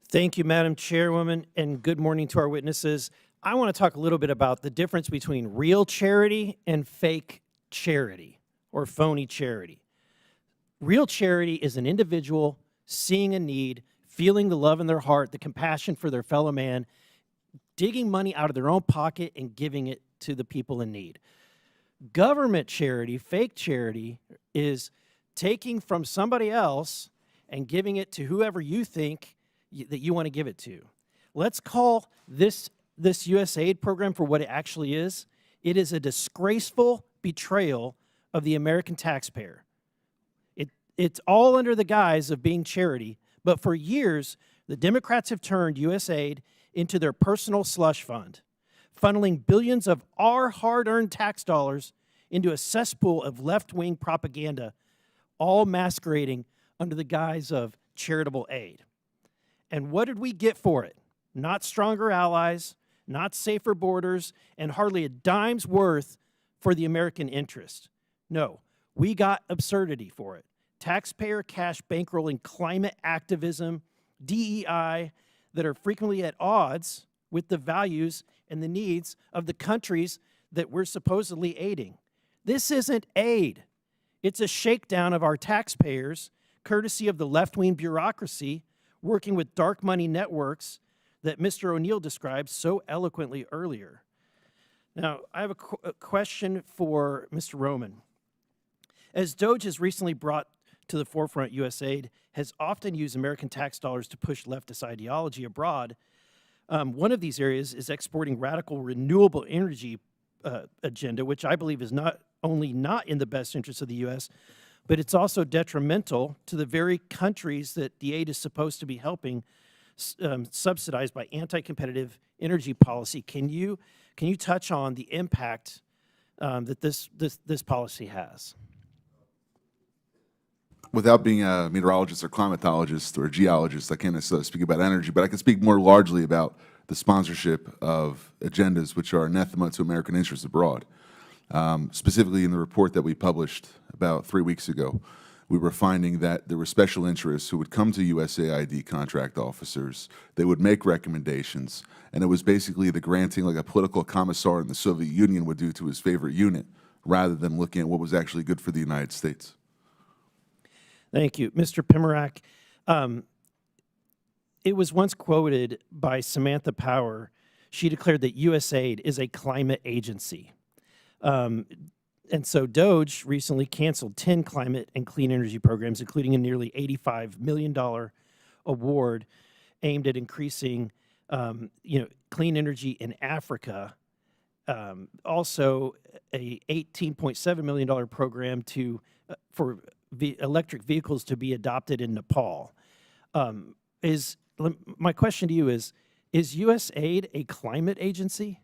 Thank you, Madam Chairwoman, and good morning to our witnesses. I want to talk a little bit about the difference between real charity and fake charity or phony charity. Real charity is an individual seeing a need, feeling the love in their heart, the compassion for their fellow man, digging money out of their own pocket and giving it to the people in need. Government charity, fake charity, is taking from somebody else and giving it to whoever you think that you want to give it to. Let's call this USAID program for what it actually is. It is a disgraceful betrayal of the American taxpayer. It's all under the guise of being charity, but for years, the Democrats have turned USAID into their personal slush fund, funneling billions of our hard-earned tax dollars into a cesspool of left-wing propaganda, all masquerading under the guise of charitable aid. And what did we get for it? Not stronger allies, not safer borders, and hardly a dime's worth for the American interest. No, we got absurdity for it. Taxpayer cash bankrolling climate activism, DEI, that are frequently at odds with the values and the needs of the countries that we're supposedly aiding. This isn't aid. It's a shakedown of our taxpayers, courtesy of the left-wing bureaucracy working with dark money networks that Mr. O'Neill described so eloquently earlier. Now, I have a question for Mr. Roman. As DOJ has recently brought to the forefront, USAID has often used American tax dollars to push leftist ideology abroad. One of these areas is exporting radical renewable energy agenda, which I believe is not only not in the best interest of the U.S., but it's also detrimental to the very countries that the aid is supposed to be helping, subsidized by anti-competitive energy policy. Can you touch on the impact that this policy has? Without being a meteorologist or climatologist or a geologist, I can't necessarily speak about energy, but I can speak more largely about the sponsorship of agendas which are anathema to American interests abroad. Specifically in the report that we published about 3 weeks ago, we were finding that there were special interests who would come to USAID contract officers, they would make recommendations, and it was basically the granting like a political commissar in the Soviet Union would do to his favorite unit, rather than looking at what was actually good for the United States. Thank you. Mr. Pimarack, it was once quoted by Samantha Power. She declared that USAID is a climate agency. And so DOGE recently canceled 10 climate and clean energy programs, including a nearly $85 million award aimed at increasing clean energy in Africa. Also, a $18.7 million program for electric vehicles to be adopted in Nepal. My question to you is USAID a climate agency?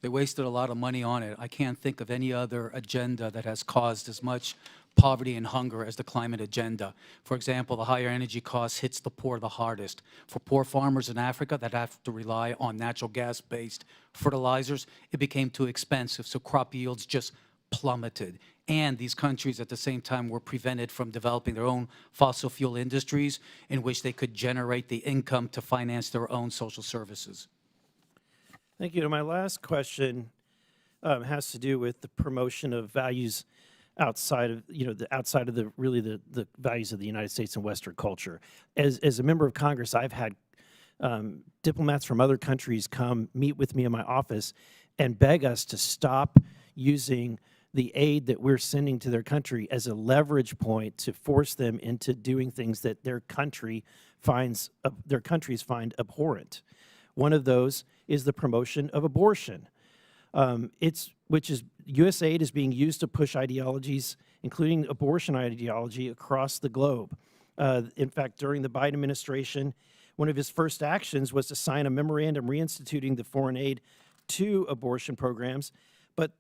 They wasted a lot of money on it. I can't think of any other agenda that has caused as much poverty and hunger as the climate agenda. For example, the higher energy costs hits the poor the hardest. For poor farmers in Africa that have to rely on natural gas-based fertilizers, it became too expensive, so crop yields just plummeted. And these countries at the same time were prevented from developing their own fossil fuel industries in which they could generate the income to finance their own social services. Thank you. And my last question has to do with the promotion of values outside of the values of the United States and Western culture. As a member of Congress, I've had diplomats from other countries come meet with me in my office and beg us to stop using the aid that we're sending to their country as a leverage point to force them into doing things that their countries find abhorrent. One of those is the promotion of abortion. USAID is being used to push ideologies, including abortion ideology, across the globe. In fact, during the Biden administration, one of his first actions was to sign a memorandum reinstituting the foreign aid to abortion programs. But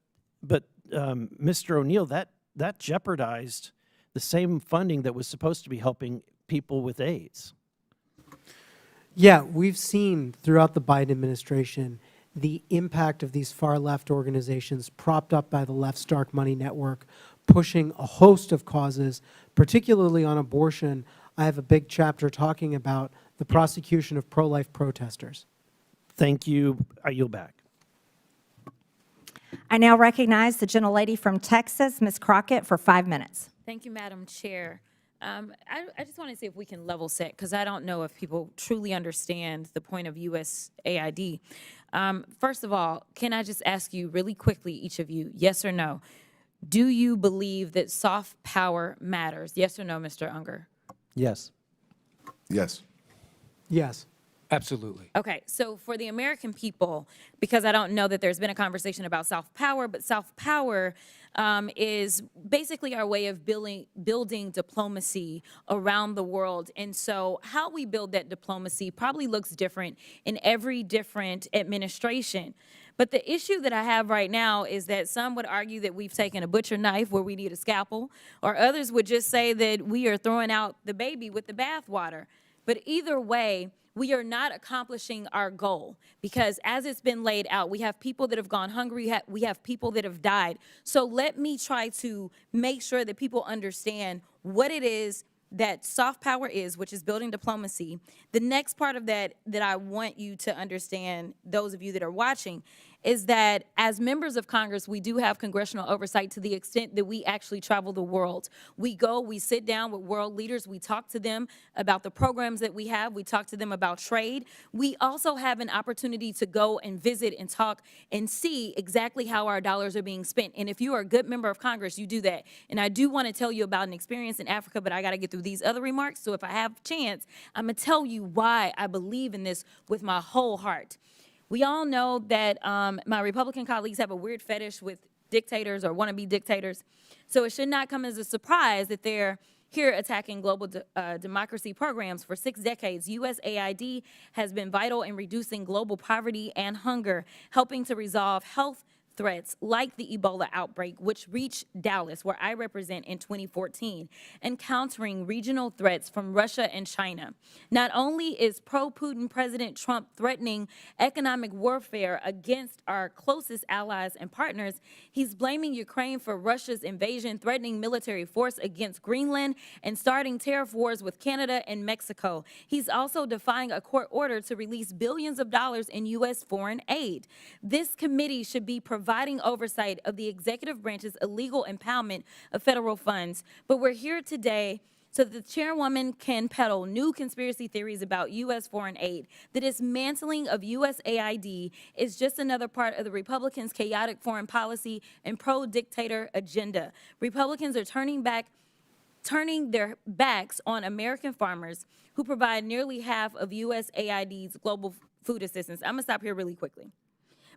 Mr. O'Neill, that jeopardized the same funding that was supposed to be helping people with AIDS. Yeah, we've seen throughout the Biden administration the impact of these far-left organizations propped up by the left's dark money network, pushing a host of causes, particularly on abortion. I have a big chapter talking about the prosecution of pro-life protesters. Thank you. I yield back. I now recognize the gentlelady from Texas, Ms. Crockett, for 5 minutes. Thank you, Madam Chair. I just want to see if we can level set, because I don't know if people truly understand the point of USAID. First of all, can I just ask you really quickly, each of you, yes or no? Do you believe that soft power matters? Yes or no, Mr. Unger? Yes. Yes. Yes. Absolutely. Okay, so for the American people, because I don't know that there's been a conversation about soft power, but soft power is basically our way of building diplomacy around the world. And so how we build that diplomacy probably looks different in every different administration. But the issue that I have right now is that some would argue that we've taken a butcher knife where we need a scalpel, or others would just say that we are throwing out the baby with the bathwater. But either way, we are not accomplishing our goal, because as it's been laid out, we have people that have gone hungry, we have people that have died. So let me try to make sure that people understand what it is that soft power is, which is building diplomacy. The next part of that I want you to understand, those of you that are watching, is that as members of Congress, we do have congressional oversight to the extent that we actually travel the world. We go, we sit down with world leaders, we talk to them about the programs that we have, we talk to them about trade. We also have an opportunity to go and visit and talk and see exactly how our dollars are being spent. And if you are a good member of Congress, you do that. And I do want to tell you about an experience in Africa, but I got to get through these other remarks. So if I have a chance, I'm going to tell you why I believe in this with my whole heart. We all know that my Republican colleagues have a weird fetish with dictators or wannabe dictators. So it should not come as a surprise that they're here attacking global democracy programs. For 6 decades, USAID has been vital in reducing global poverty and hunger, helping to resolve health threats like the Ebola outbreak, which reached Dallas, where I represent, in 2014, and countering regional threats from Russia and China. Not only is pro-Putin President Trump threatening economic warfare against our closest allies and partners, he's blaming Ukraine for Russia's invasion, threatening military force against Greenland, and starting tariff wars with Canada and Mexico. He's also defying a court order to release billions of dollars in U.S. foreign aid. This committee should be providing oversight of the executive branch's illegal impoundment of federal funds. But we're here today so that the chairwoman can peddle new conspiracy theories about U.S. foreign aid. The dismantling of USAID is just another part of the Republicans' chaotic foreign policy and pro-dictator agenda. Republicans are turning their backs on American farmers who provide nearly half of USAID's global food assistance. I'm gonna stop here really quickly.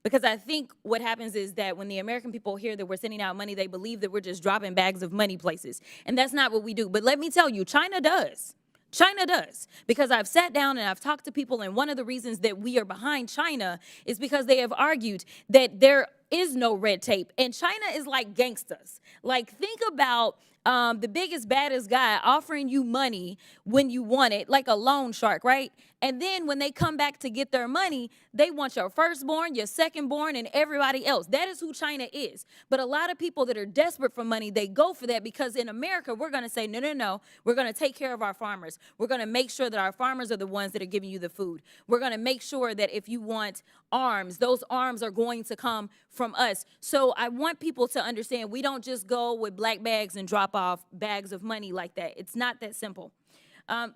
Because I think what happens is that when the American people hear that we're sending out money, they believe that we're just dropping bags of money places. And that's not what we do. But let me tell you, China does. China does. Because I've sat down and I've talked to people, and one of the reasons that we are behind China is because they have argued that there is no red tape. And China is like gangsters. Like, think about the biggest, baddest guy offering you money when you want it, like a loan shark, right? And then when they come back to get their money, they want your firstborn, your secondborn, and everybody else. That is who China is. But a lot of people that are desperate for money, they go for that because in America, we're going to say, no, no, no. We're going to take care of our farmers. We're going to make sure that our farmers are the ones that are giving you the food. We're going to make sure that if you want arms, those arms are going to come from us. So I want people to understand we don't just go with black bags and drop off bags of money like that. It's not that simple.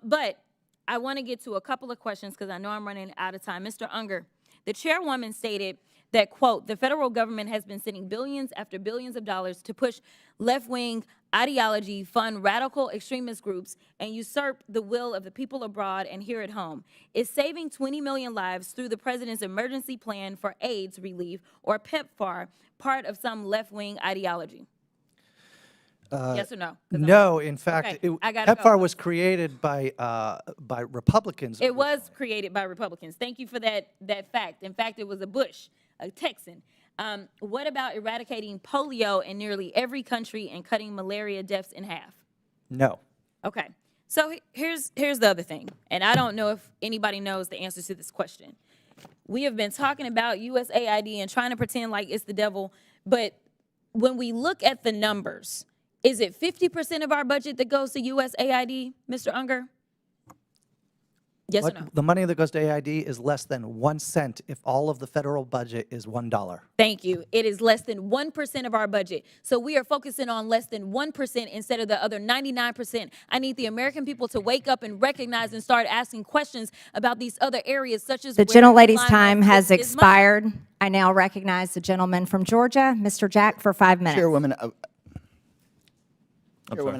But I want to get to a couple of questions because I know I'm running out of time. Mr. Unger, the chairwoman stated that, quote, the federal government has been sending billions after billions of dollars to push left-wing ideology, fund radical extremist groups, and usurp the will of the people abroad and here at home. Is saving 20 million lives through the president's emergency plan for AIDS relief, or PEPFAR, part of some left-wing ideology? Yes or no? No, in fact, Okay, PEPFAR was created by Republicans. It was created by Republicans. Thank you for that fact. In fact, it was a Bush, a Texan. What about eradicating polio in nearly every country and cutting malaria deaths in half? No. Okay. So here's the other thing, and I don't know if anybody knows the answer to this question. We have been talking about USAID and trying to pretend like it's the devil, but when we look at the numbers, is it 50% of our budget that goes to USAID, Mr. Unger? Yes or no? The money that goes to AID is less than 1 cent if all of the federal budget is $1. Thank you. It is less than 1% of our budget. So we are focusing on less than 1% instead of the other 99%. I need the American people to wake up and recognize and start asking questions about these other areas, such as The gentlelady's time has expired. I now recognize the gentleman from Georgia, Mr. Jack, for 5 minutes. Chairwoman,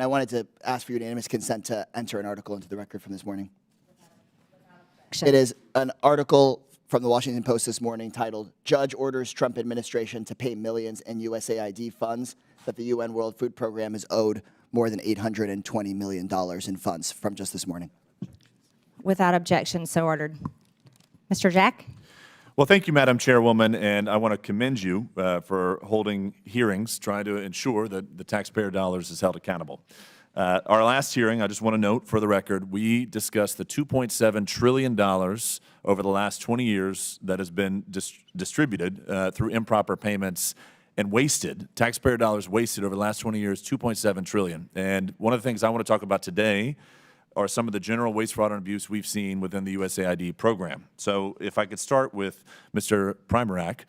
I wanted to ask for unanimous consent to enter an article into the record from this morning. It is an article from the Washington Post this morning titled, Judge Orders Trump Administration to Pay Millions in USAID Funds that the UN World Food Program is owed more than $820 million in funds, from just this morning. Without objection, so ordered. Mr. Jack? Well, thank you, Madam Chairwoman, and I want to commend you for holding hearings, trying to ensure that the taxpayer dollars is held accountable. Our last hearing, I just want to note for the record, we discussed the $2.7 trillion over the last 20 years that has been distributed through improper payments and wasted, taxpayer dollars wasted over the last 20 years, $2.7 trillion. And one of the things I want to talk about today are some of the general waste, fraud, and abuse we've seen within the USAID program. So if I could start with Mr. Primarak,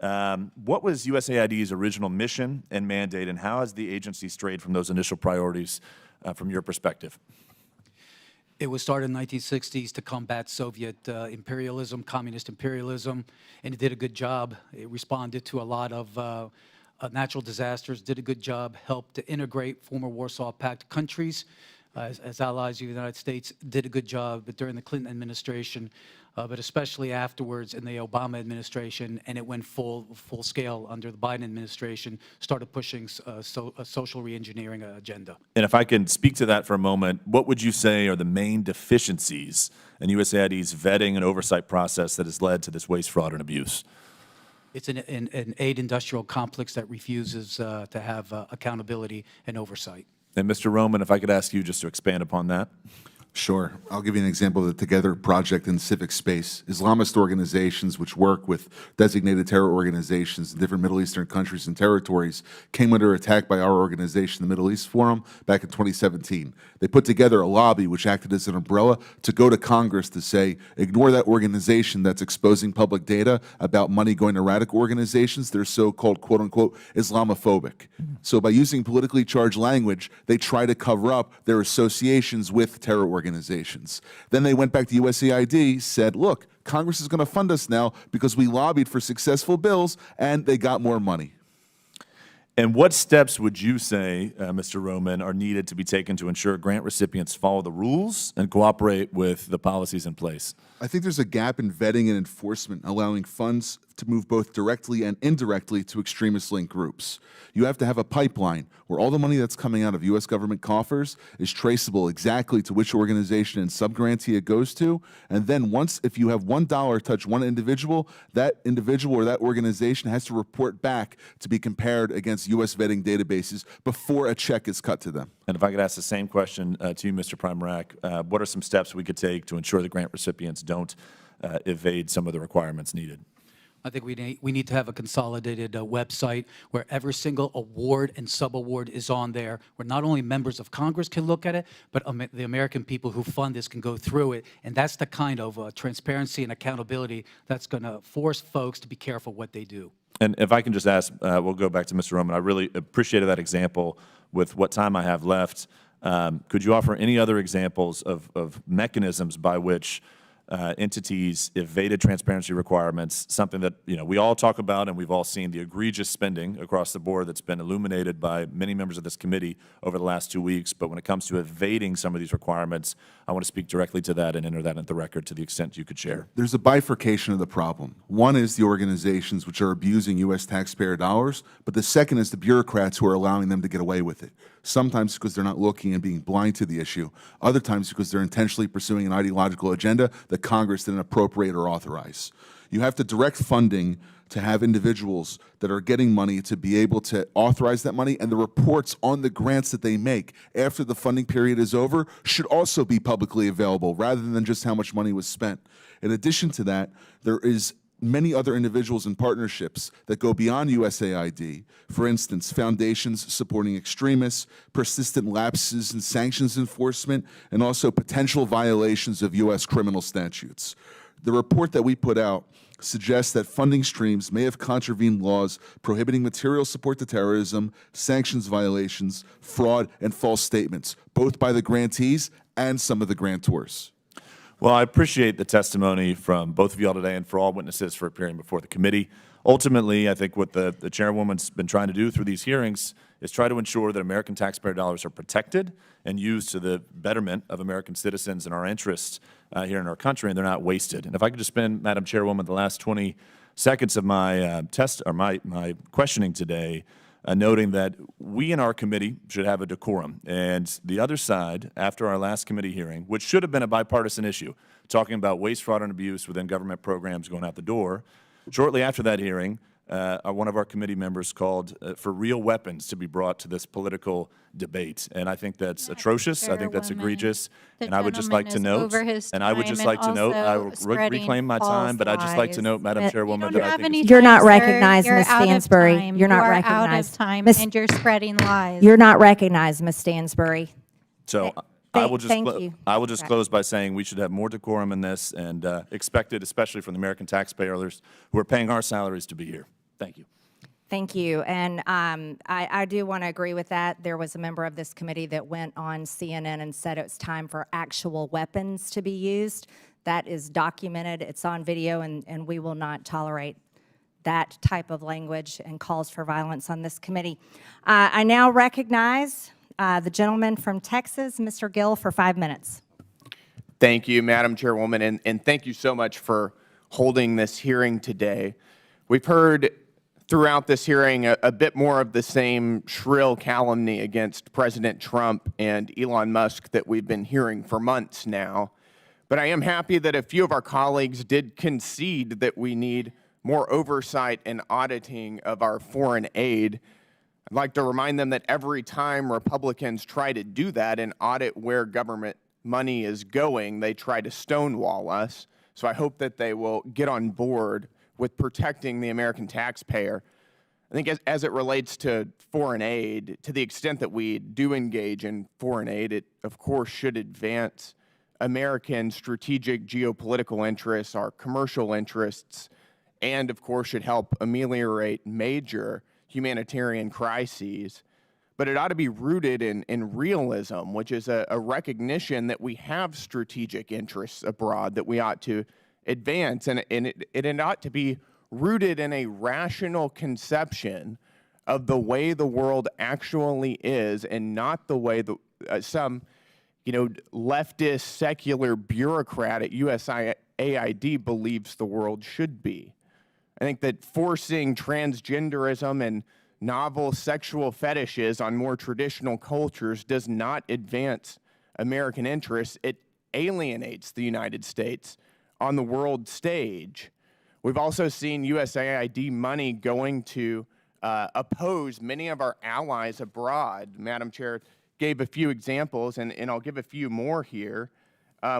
What was USAID's original mission and mandate, and how has the agency strayed from those initial priorities from your perspective? It was started in the 1960s to combat Soviet imperialism, communist imperialism, and it did a good job. It responded to a lot of natural disasters, did a good job, helped to integrate former Warsaw Pact countries as allies of the United States, did a good job, but during the Clinton administration, but especially afterwards in the Obama administration, and it went full scale under the Biden administration, started pushing a social reengineering agenda. And if I can speak to that for a moment, what would you say are the main deficiencies in USAID's vetting and oversight process that has led to this waste, fraud, and abuse? It's an aid industrial complex that refuses to have accountability and oversight. And Mr. Roman, if I could ask you just to expand upon that. Sure. I'll give you an example of the Together project in civic space. Islamist organizations which work with designated terror organizations in different Middle Eastern countries and territories came under attack by our organization, the Middle East Forum, back in 2017. They put together a lobby which acted as an umbrella to go to Congress to say, ignore that organization that's exposing public data about money going to radical organizations. They're so-called, quote-unquote, Islamophobic. So by using politically charged language, they try to cover up their associations with terror organizations. Then they went back to USAID, said, look, Congress is going to fund us now because we lobbied for successful bills, and they got more money. And what steps would you say, Mr. Roman, are needed to be taken to ensure grant recipients follow the rules and cooperate with the policies in place? I think there's a gap in vetting and enforcement, allowing funds to move both directly and indirectly to extremist-linked groups. You have to have a pipeline where all the money that's coming out of U.S. government coffers is traceable exactly to which organization and subgrantee it goes to, and then if you have $1 touch one individual, that individual or that organization has to report back to be compared against U.S. vetting databases before a check is cut to them. And if I could ask the same question to you, Mr. Primerack, what are some steps we could take to ensure that grant recipients don't evade some of the requirements needed? I think we need to have a consolidated website where every single award and sub-award is on there, where not only members of Congress can look at it, but the American people who fund this can go through it. And that's the kind of transparency and accountability that's going to force folks to be careful what they do. And if I can just ask, we'll go back to Mr. Roman. I really appreciated that example. With what time I have left, could you offer any other examples of mechanisms by which entities evaded transparency requirements, something that we all talk about, and we've all seen the egregious spending across the board that's been illuminated by many members of this committee over the last 2 weeks. But when it comes to evading some of these requirements, I want to speak directly to that and enter that into the record to the extent you could share. There's a bifurcation of the problem. One is the organizations which are abusing U.S. taxpayer dollars, but the second is the bureaucrats who are allowing them to get away with it. Sometimes because they're not looking and being blind to the issue, other times because they're intentionally pursuing an ideological agenda that Congress didn't appropriate or authorize. You have to direct funding to have individuals that are getting money to be able to authorize that money, and the reports on the grants that they make after the funding period is over should also be publicly available rather than just how much money was spent. In addition to that, there is many other individuals and partnerships that go beyond USAID. For instance, foundations supporting extremists, persistent lapses in sanctions enforcement, and also potential violations of U.S. criminal statutes. The report that we put out suggests that funding streams may have contravened laws prohibiting material support to terrorism, sanctions violations, fraud, and false statements, both by the grantees and some of the grantors. Well, I appreciate the testimony from both of you all today and for all witnesses for appearing before the committee. Ultimately, I think what the chairwoman's been trying to do through these hearings is try to ensure that American taxpayer dollars are protected and used to the betterment of American citizens and our interests here in our country, and they're not wasted. And if I could just spend, Madam Chairwoman, the last 20 seconds of my my questioning today noting that we in our committee should have a decorum. And the other side, after our last committee hearing, which should have been a bipartisan issue, talking about waste, fraud, and abuse within government programs going out the door, shortly after that hearing, one of our committee members called for real weapons to be brought to this political debate. And I think that's atrocious. I think that's egregious. And I would just like to note, I will reclaim my time, but I'd just like to note, Madam Chairwoman, that I think you're not recognized, Ms. Stansbury. You're not recognized. Out of time, and you're spreading lies. You're not recognized, Ms. Stansbury. so. I will just close by saying we should have more decorum in this and expect it, especially from the American taxpayers who are paying our salaries to be here. Thank you. Thank you. And I do want to agree with that. There was a member of this committee that went on CNN and said it's time for actual weapons to be used. That is documented. It's on video, and we will not tolerate that type of language and calls for violence on this committee. I now recognize the gentleman from Texas, Mr. Gill, for 5 minutes. Thank you, Madam Chairwoman, and thank you so much for holding this hearing today. We've heard throughout this hearing a bit more of the same shrill calumny against President Trump and Elon Musk that we've been hearing for months now. But I am happy that a few of our colleagues did concede that we need more oversight and auditing of our foreign aid. I'd like to remind them that every time Republicans try to do that and audit where government money is going, they try to stonewall us. So I hope that they will get on board with protecting the American taxpayer. I think as it relates to foreign aid, to the extent that we do engage in foreign aid, it of course should advance American strategic geopolitical interests, our commercial interests, and of course should help ameliorate major humanitarian crises. But it ought to be rooted in realism, which is a recognition that we have strategic interests abroad that we ought to advance, and it ought to be rooted in a rational conception of the way the world actually is, and not the way that some leftist secular bureaucrat at USAID believes the world should be. I think that forcing transgenderism and novel sexual fetishes on more traditional cultures does not advance American interests. It alienates the United States on the world stage. We've also seen USAID money going to oppose many of our allies abroad. Madam Chair gave a few examples, and I'll give a few more here.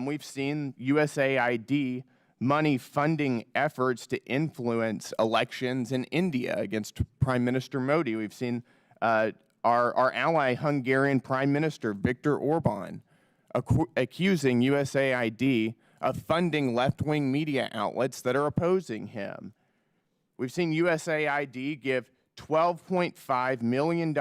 We've seen USAID money funding efforts to influence elections in India against Prime Minister Modi. We've seen our ally Hungarian Prime Minister Viktor Orban accusing USAID of funding left-wing media outlets that are opposing him. We've seen USAID give $12.5 million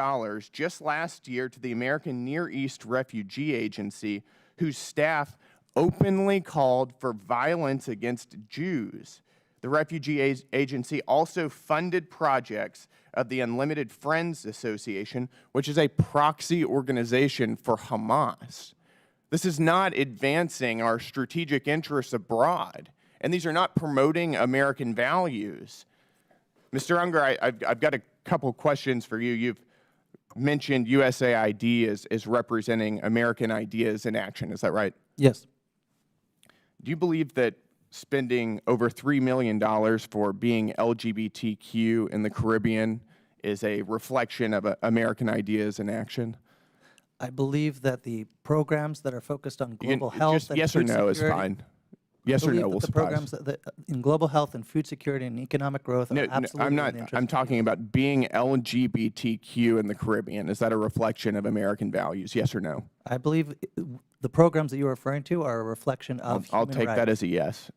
just last year to the American Near East Refugee Agency, whose staff openly called for violence against Jews. The refugee agency also funded projects of the Unlimited Friends Association, which is a proxy organization for Hamas. This is not advancing our strategic interests abroad, and these are not promoting American values. Mr. Unger, I've got a couple questions for you. You've mentioned USAID as representing American ideas in action. Is that right? Yes. Do you believe that spending over $3 million for being LGBTQ in the Caribbean is a reflection of American ideas in action? I believe that the programs that are focused on global health just and yes or food no is security, fine. Yes or no will the suffice. programs that in global health and food security and economic growth are absolutely I'm not. in the interest I'm of talking about being LGBTQ in the Caribbean. Is that a reflection of American values? Yes or no? I believe the programs that you're referring to are a reflection of I'll human take rights. that as a yes.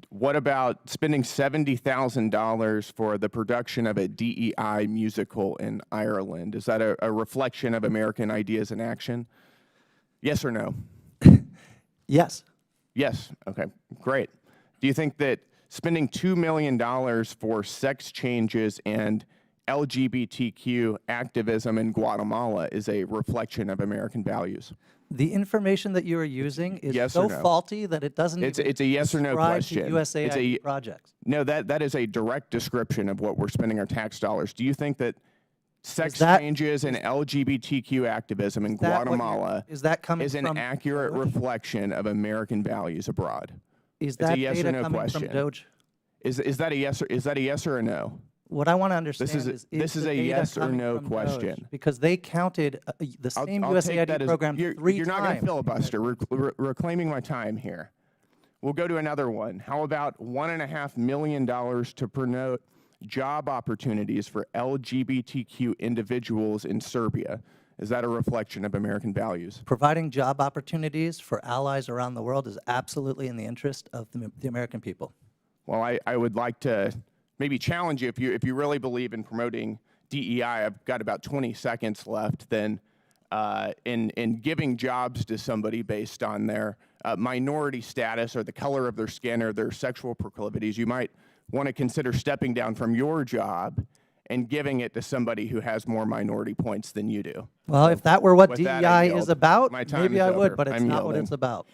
What about spending $70,000 for the production of a DEI musical in Ireland? Is that a reflection of American ideas in action? Yes or no? Yes. Yes. Okay, great. Do you think that spending $2 million for sex changes and LGBTQ activism in Guatemala is a reflection of American values? The information that you are using is Yes so or no? faulty that it doesn't It's even a yes or no describe question. the It's USAID projects. No, that is a direct description of what we're spending our tax dollars. Do you think that sex that- changes and LGBTQ activism in that what you're- Guatemala is that coming is an from accurate Doge? reflection of American values abroad? Is It's that a yes data or no coming question. from Doge? Is that a yes or a no? What I want to understand This is the a data yes or coming no from Doge? question. Because they counted the same I'll take that USAID as- program you're, 3 You're not going to times. filibuster. Reclaiming my time here. We'll go to another one. How about $1.5 million to promote job opportunities for LGBTQ individuals in Serbia? Is that a reflection of American values? Providing job opportunities for allies around the world is absolutely in the interest of the American people. Well, I would like to maybe challenge you if you really believe in promoting DEI. I've got about 20 seconds left. Then in giving jobs to somebody based on their minority status or the color of their skin or their sexual proclivities, you might want to consider stepping down from your job and giving it to somebody who has more minority points than you do. Well, if that were what With that, I DEI is yield. about, My time maybe is I would, over. but it's I'm not what yielding. it's about.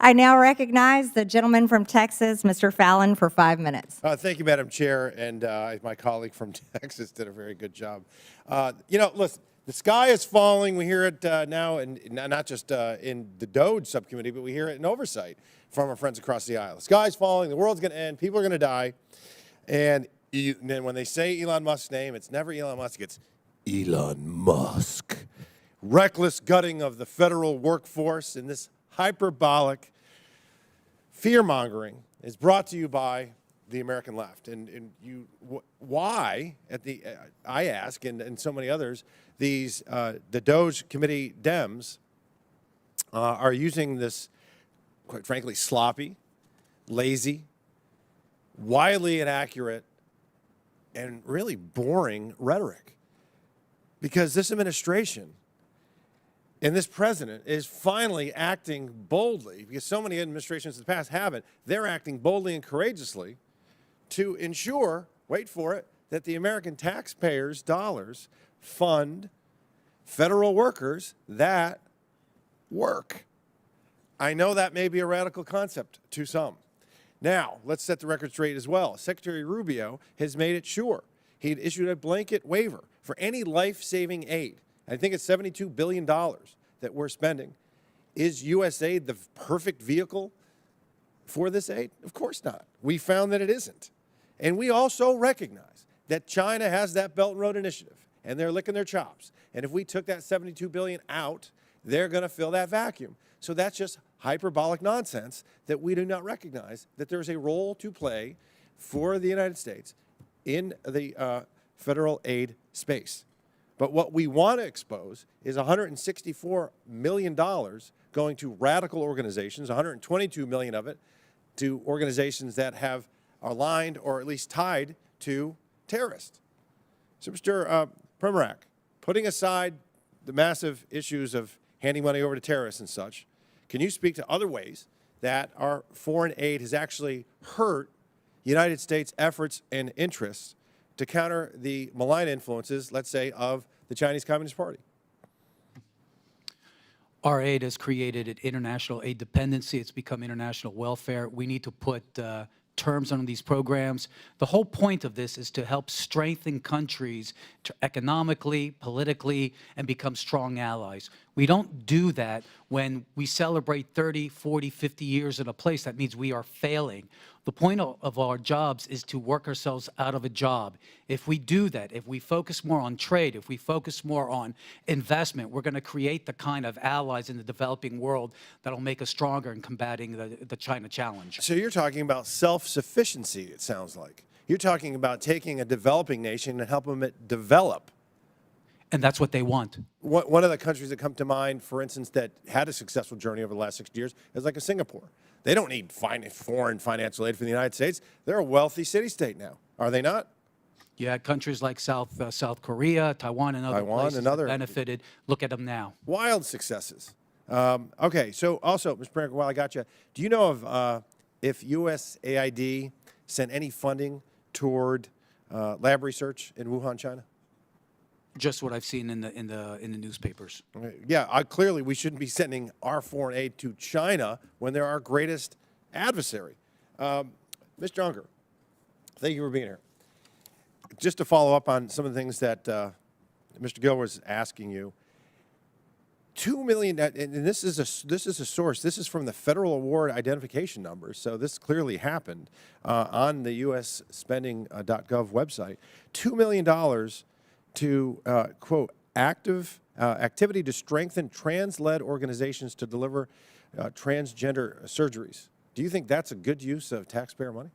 I now recognize the gentleman from Texas, Mr. Fallon, for 5 minutes. Thank you, Madam Chair, and my colleague from Texas did a very good job. Listen, the sky is falling. We hear it now, and not just in the DOGE subcommittee, but we hear it in oversight from our friends across the aisle. The sky's falling. The world's going to end. People are going to die. And then when they say Elon Musk's name, it's never Elon Musk. It's Elon Musk. Reckless gutting of the federal workforce and this hyperbolic fear-mongering is brought to you by the American left. And why, I ask, and so many others, the DOGE committee Dems are using this, quite frankly, sloppy, lazy, wildly inaccurate, and really boring rhetoric. Because this administration and this president is finally acting boldly, because so many administrations in the past haven't. They're acting boldly and courageously to ensure, wait for it, that the American taxpayers' dollars fund federal workers that work. I know that may be a radical concept to some. Now, let's set the record straight as well. Secretary Rubio has made it sure. He'd issued a blanket waiver for any life-saving aid. I think it's $72 billion that we're spending. Is USAID the perfect vehicle for this aid? Of course not. We found that it isn't. And we also recognize that China has that Belt and Road Initiative, and they're licking their chops. And if we took that $72 billion out, they're going to fill that vacuum. So that's just hyperbolic nonsense that we do not recognize that there's a role to play for the United States in the federal aid space. But what we want to expose is $164 million going to radical organizations, $122 million of it to organizations that have aligned or at least tied to terrorists. So, Mr. Primorak, putting aside the massive issues of handing money over to terrorists and such, can you speak to other ways that our foreign aid has actually hurt United States efforts and interests to counter the malign influences, let's say, of the Chinese Communist Party? Our aid has created an international aid dependency. It's become international welfare. We need to put terms on these programs. The whole point of this is to help strengthen countries economically, politically, and become strong allies. We don't do that when we celebrate 30, 40, 50 years in a place. That means we are failing. The point of our jobs is to work ourselves out of a job. If we do that, if we focus more on trade, if we focus more on investment, we're going to create the kind of allies in the developing world that will make us stronger in combating the China challenge. So you're talking about self-sufficiency, it sounds like. You're talking about taking a developing nation and helping it develop. And that's what they want. One of the countries that come to mind, for instance, that had a successful journey over the last 60 years is like a Singapore. They don't need foreign financial aid from the United States. They're a wealthy city-state now, are they not? You had countries like South Korea, Taiwan, and other places that benefited. Look at them now. Wild successes. Okay, so also, Mr. President, while I got you, do you know of if USAID sent any funding toward lab research in Wuhan, China? Just what I've seen in the newspapers. Yeah, clearly we shouldn't be sending our foreign aid to China when they're our greatest adversary. Mr. Unger, thank you for being here. Just to follow up on some of the things that Mr. Gill was asking you, $2 million, and this is a source. This is from the Federal Award Identification Numbers, so this clearly happened on the USspending.gov website. $2 million to, quote, activity to strengthen trans-led organizations to deliver transgender surgeries. Do you think that's a good use of taxpayer money?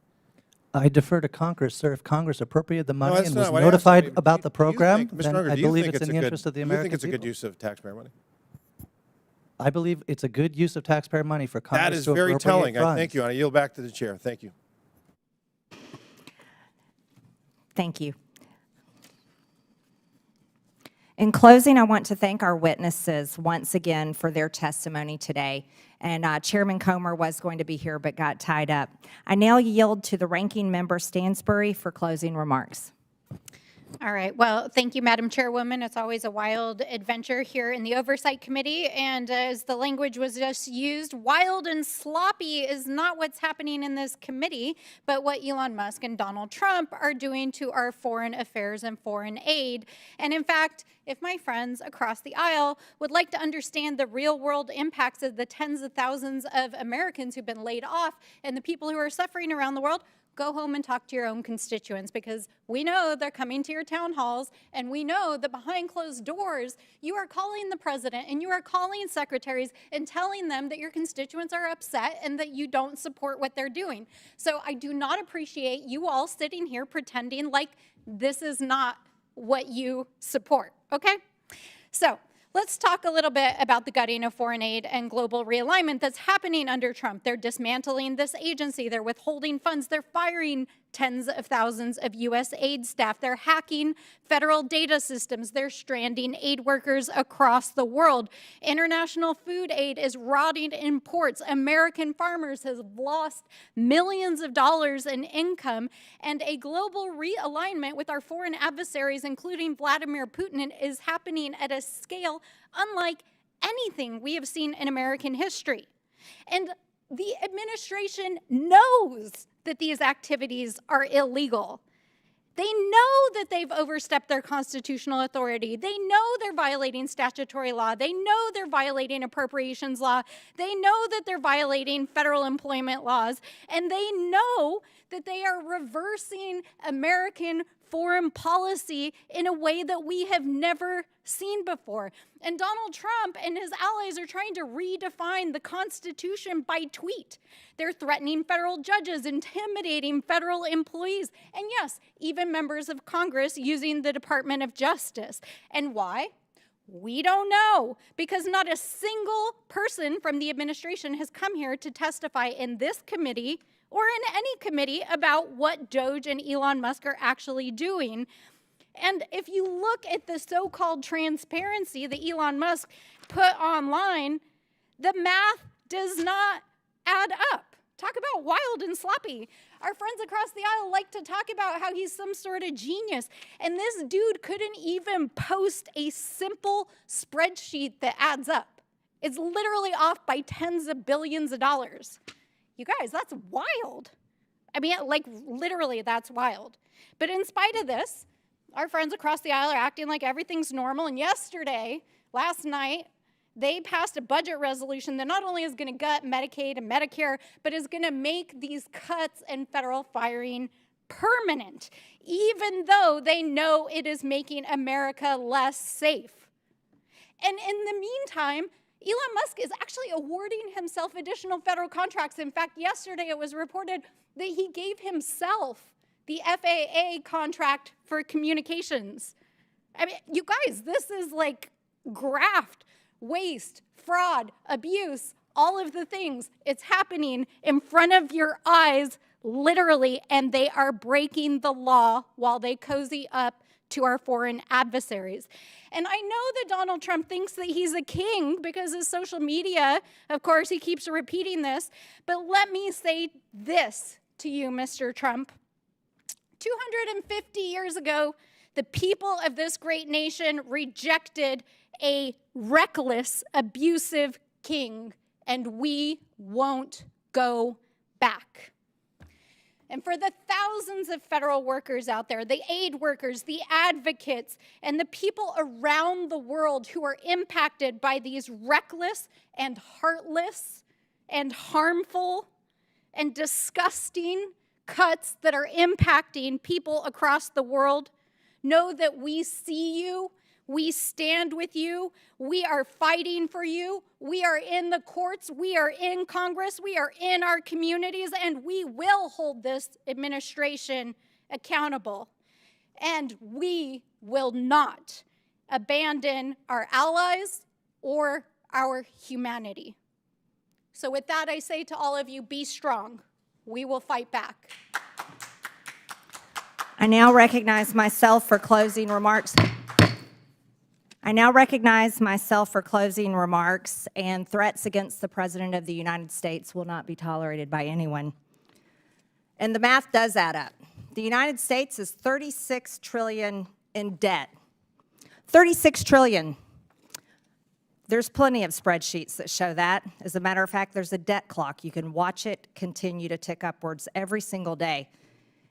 I defer to Congress, sir. If Congress appropriated the money that's and not was what I asked. notified about the program, Mr. then Unger, I do you believe think it's in the interest of the Do you American think it's a good people. use of taxpayer money? I believe it's a good use of taxpayer money for Congress That is to very appropriate telling. I funds. thank you. I yield back to the chair. Thank you. Thank you. In closing, I want to thank our witnesses once again for their testimony today. And Chairman Comer was going to be here but got tied up. I now yield to the ranking member Stansbury for closing remarks. All right. Well, thank you, Madam Chairwoman. It's always a wild adventure here in the Oversight Committee. And as the language was just used, wild and sloppy is not what's happening in this committee, but what Elon Musk and Donald Trump are doing to our foreign affairs and foreign aid. And in fact, if my friends across the aisle would like to understand the real world impacts of the tens of thousands of Americans who've been laid off and the people who are suffering around the world, go home and talk to your own constituents, because we know they're coming to your town halls, and we know that behind closed doors, you are calling the president and you are calling secretaries and telling them that your constituents are upset and that you don't support what they're doing. So I do not appreciate you all sitting here pretending like this is not what you support, okay? So let's talk a little bit about the gutting of foreign aid and global realignment that's happening under Trump. They're dismantling this agency. They're withholding funds. They're firing tens of thousands of USAID staff. They're hacking federal data systems. They're stranding aid workers across the world. International food aid is rotting in ports. American farmers have lost millions of dollars in income, and a global realignment with our foreign adversaries, including Vladimir Putin, is happening at a scale unlike anything we have seen in American history. And the administration knows that these activities are illegal. They know that they've overstepped their constitutional authority. They know they're violating statutory law. They know they're violating appropriations law. They know that they're violating federal employment laws. And they know that they are reversing American foreign policy in a way that we have never seen before. And Donald Trump and his allies are trying to redefine the Constitution by tweet. They're threatening federal judges, intimidating federal employees, and yes, even members of Congress using the Department of Justice. And why? We don't know, because not a single person from the administration has come here to testify in this committee or in any committee about what Doge and Elon Musk are actually doing. And if you look at the so-called transparency that Elon Musk put online, the math does not add up. Talk about wild and sloppy. Our friends across the aisle like to talk about how he's some sort of genius. And this dude couldn't even post a simple spreadsheet that adds up. It's literally off by tens of billions of dollars. You guys, that's wild. I mean, like, literally, that's wild. But in spite of this, our friends across the aisle are acting like everything's normal. And yesterday, last night, they passed a budget resolution that not only is going to gut Medicaid and Medicare, but is going to make these cuts and federal firing permanent, even though they know it is making America less safe. And in the meantime, Elon Musk is actually awarding himself additional federal contracts. In fact, yesterday it was reported that he gave himself the FAA contract for communications. I mean, you guys, this is like graft, waste, fraud, abuse, all of the things. It's happening in front of your eyes, literally, and they are breaking the law while they cozy up to our foreign adversaries. And I know that Donald Trump thinks that he's a king because his social media, of course, he keeps repeating this. But let me say this to you, Mr. Trump. 250 years ago, the people of this great nation rejected a reckless, abusive king, and we won't go back. And for the thousands of federal workers out there, the aid workers, the advocates, and the people around the world who are impacted by these reckless and heartless and harmful and disgusting cuts that are impacting people across the world, know that we see you. We stand with you. We are fighting for you. We are in the courts. We are in Congress. We are in our communities, and we will hold this administration accountable. And we will not abandon our allies or our humanity. So with that, I say to all of you, be strong. We will fight back. I now recognize myself for closing remarks. And threats against the President of the United States will not be tolerated by anyone. And the math does add up. The United States is $36 trillion in debt. $36 trillion. There's plenty of spreadsheets that show that. As a matter of fact, there's a debt clock. You can watch it continue to tick upwards every single day.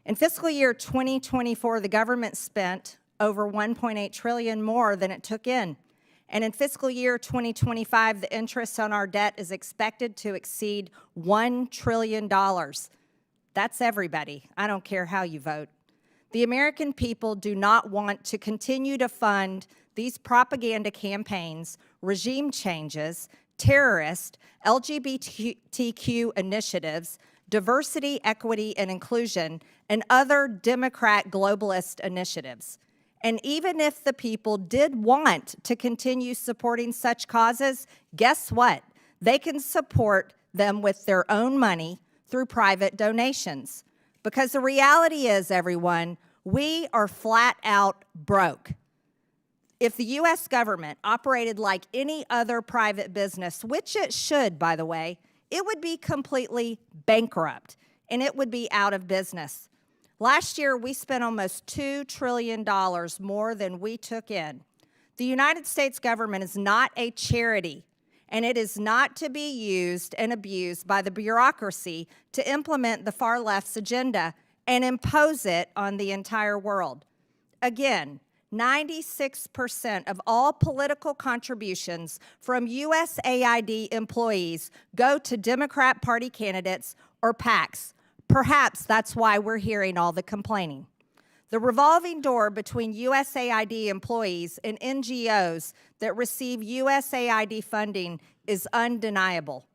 In fiscal year 2024, the government spent over $1.8 trillion more than it took in. And in fiscal year 2025, the interest on our debt is expected to exceed $1 trillion. That's everybody. I don't care how you vote. The American people do not want to continue to fund these propaganda campaigns, regime changes, terrorist, LGBTQ initiatives, diversity, equity, and inclusion, and other Democrat globalist initiatives. And even if the people did want to continue supporting such causes, guess what? They can support them with their own money through private donations. Because the reality is, everyone, we are flat out broke. If the U.S. government operated like any other private business, which it should, by the way, it would be completely bankrupt and it would be out of business. Last year, we spent almost $2 trillion more than we took in. The United States government is not a charity, and it is not to be used and abused by the bureaucracy to implement the far left's agenda and impose it on the entire world. Again, 96% of all political contributions from USAID employees go to Democrat Party candidates or PACs. Perhaps that's why we're hearing all the complaining. The revolving door between USAID employees and NGOs that receive USAID funding is undeniable.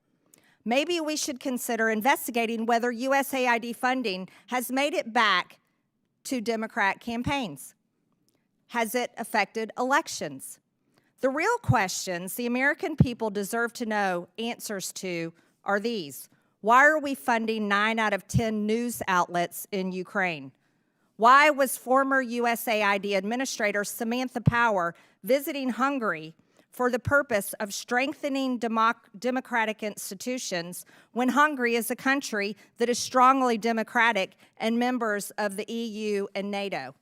Maybe we should consider investigating whether USAID funding has made it back to Democrat campaigns. Has it affected elections? The real questions the American people deserve to know answers to are these. Why are we funding 9 out of 10 news outlets in Ukraine? Why was former USAID Administrator Samantha Power visiting Hungary for the purpose of strengthening democratic institutions when Hungary is a country that is strongly democratic and members of the EU and NATO?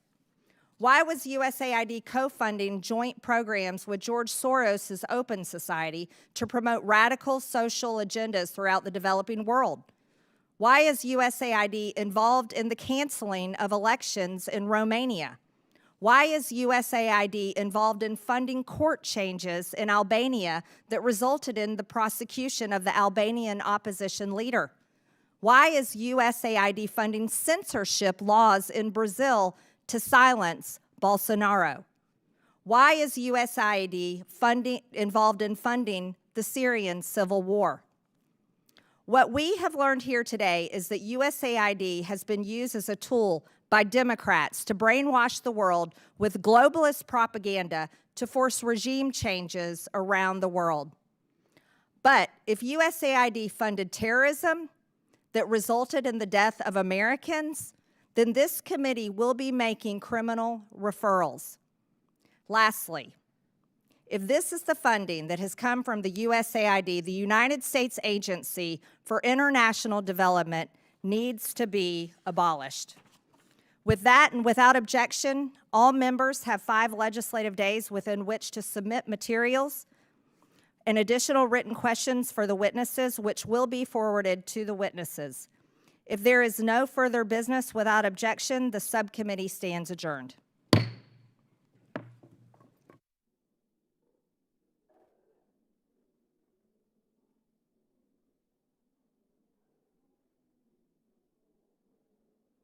Why was USAID co-funding joint programs with George Soros' Open Society to promote radical social agendas throughout the developing world? Why is USAID involved in the canceling of elections in Romania? Why is USAID involved in funding court changes in Albania that resulted in the prosecution of the Albanian opposition leader? Why is USAID funding censorship laws in Brazil to silence Bolsonaro? Why is USAID involved in funding the Syrian civil war? What we have learned here today is that USAID has been used as a tool by Democrats to brainwash the world with globalist propaganda to force regime changes around the world. But if USAID funded terrorism that resulted in the death of Americans, then this committee will be making criminal referrals. Lastly, if this is the funding that has come from the USAID, the United States Agency for International Development needs to be abolished. With that and without objection, all members have 5 legislative days within which to submit materials and additional written questions for the witnesses, which will be forwarded to the witnesses. If there is no further business without objection, the subcommittee stands adjourned.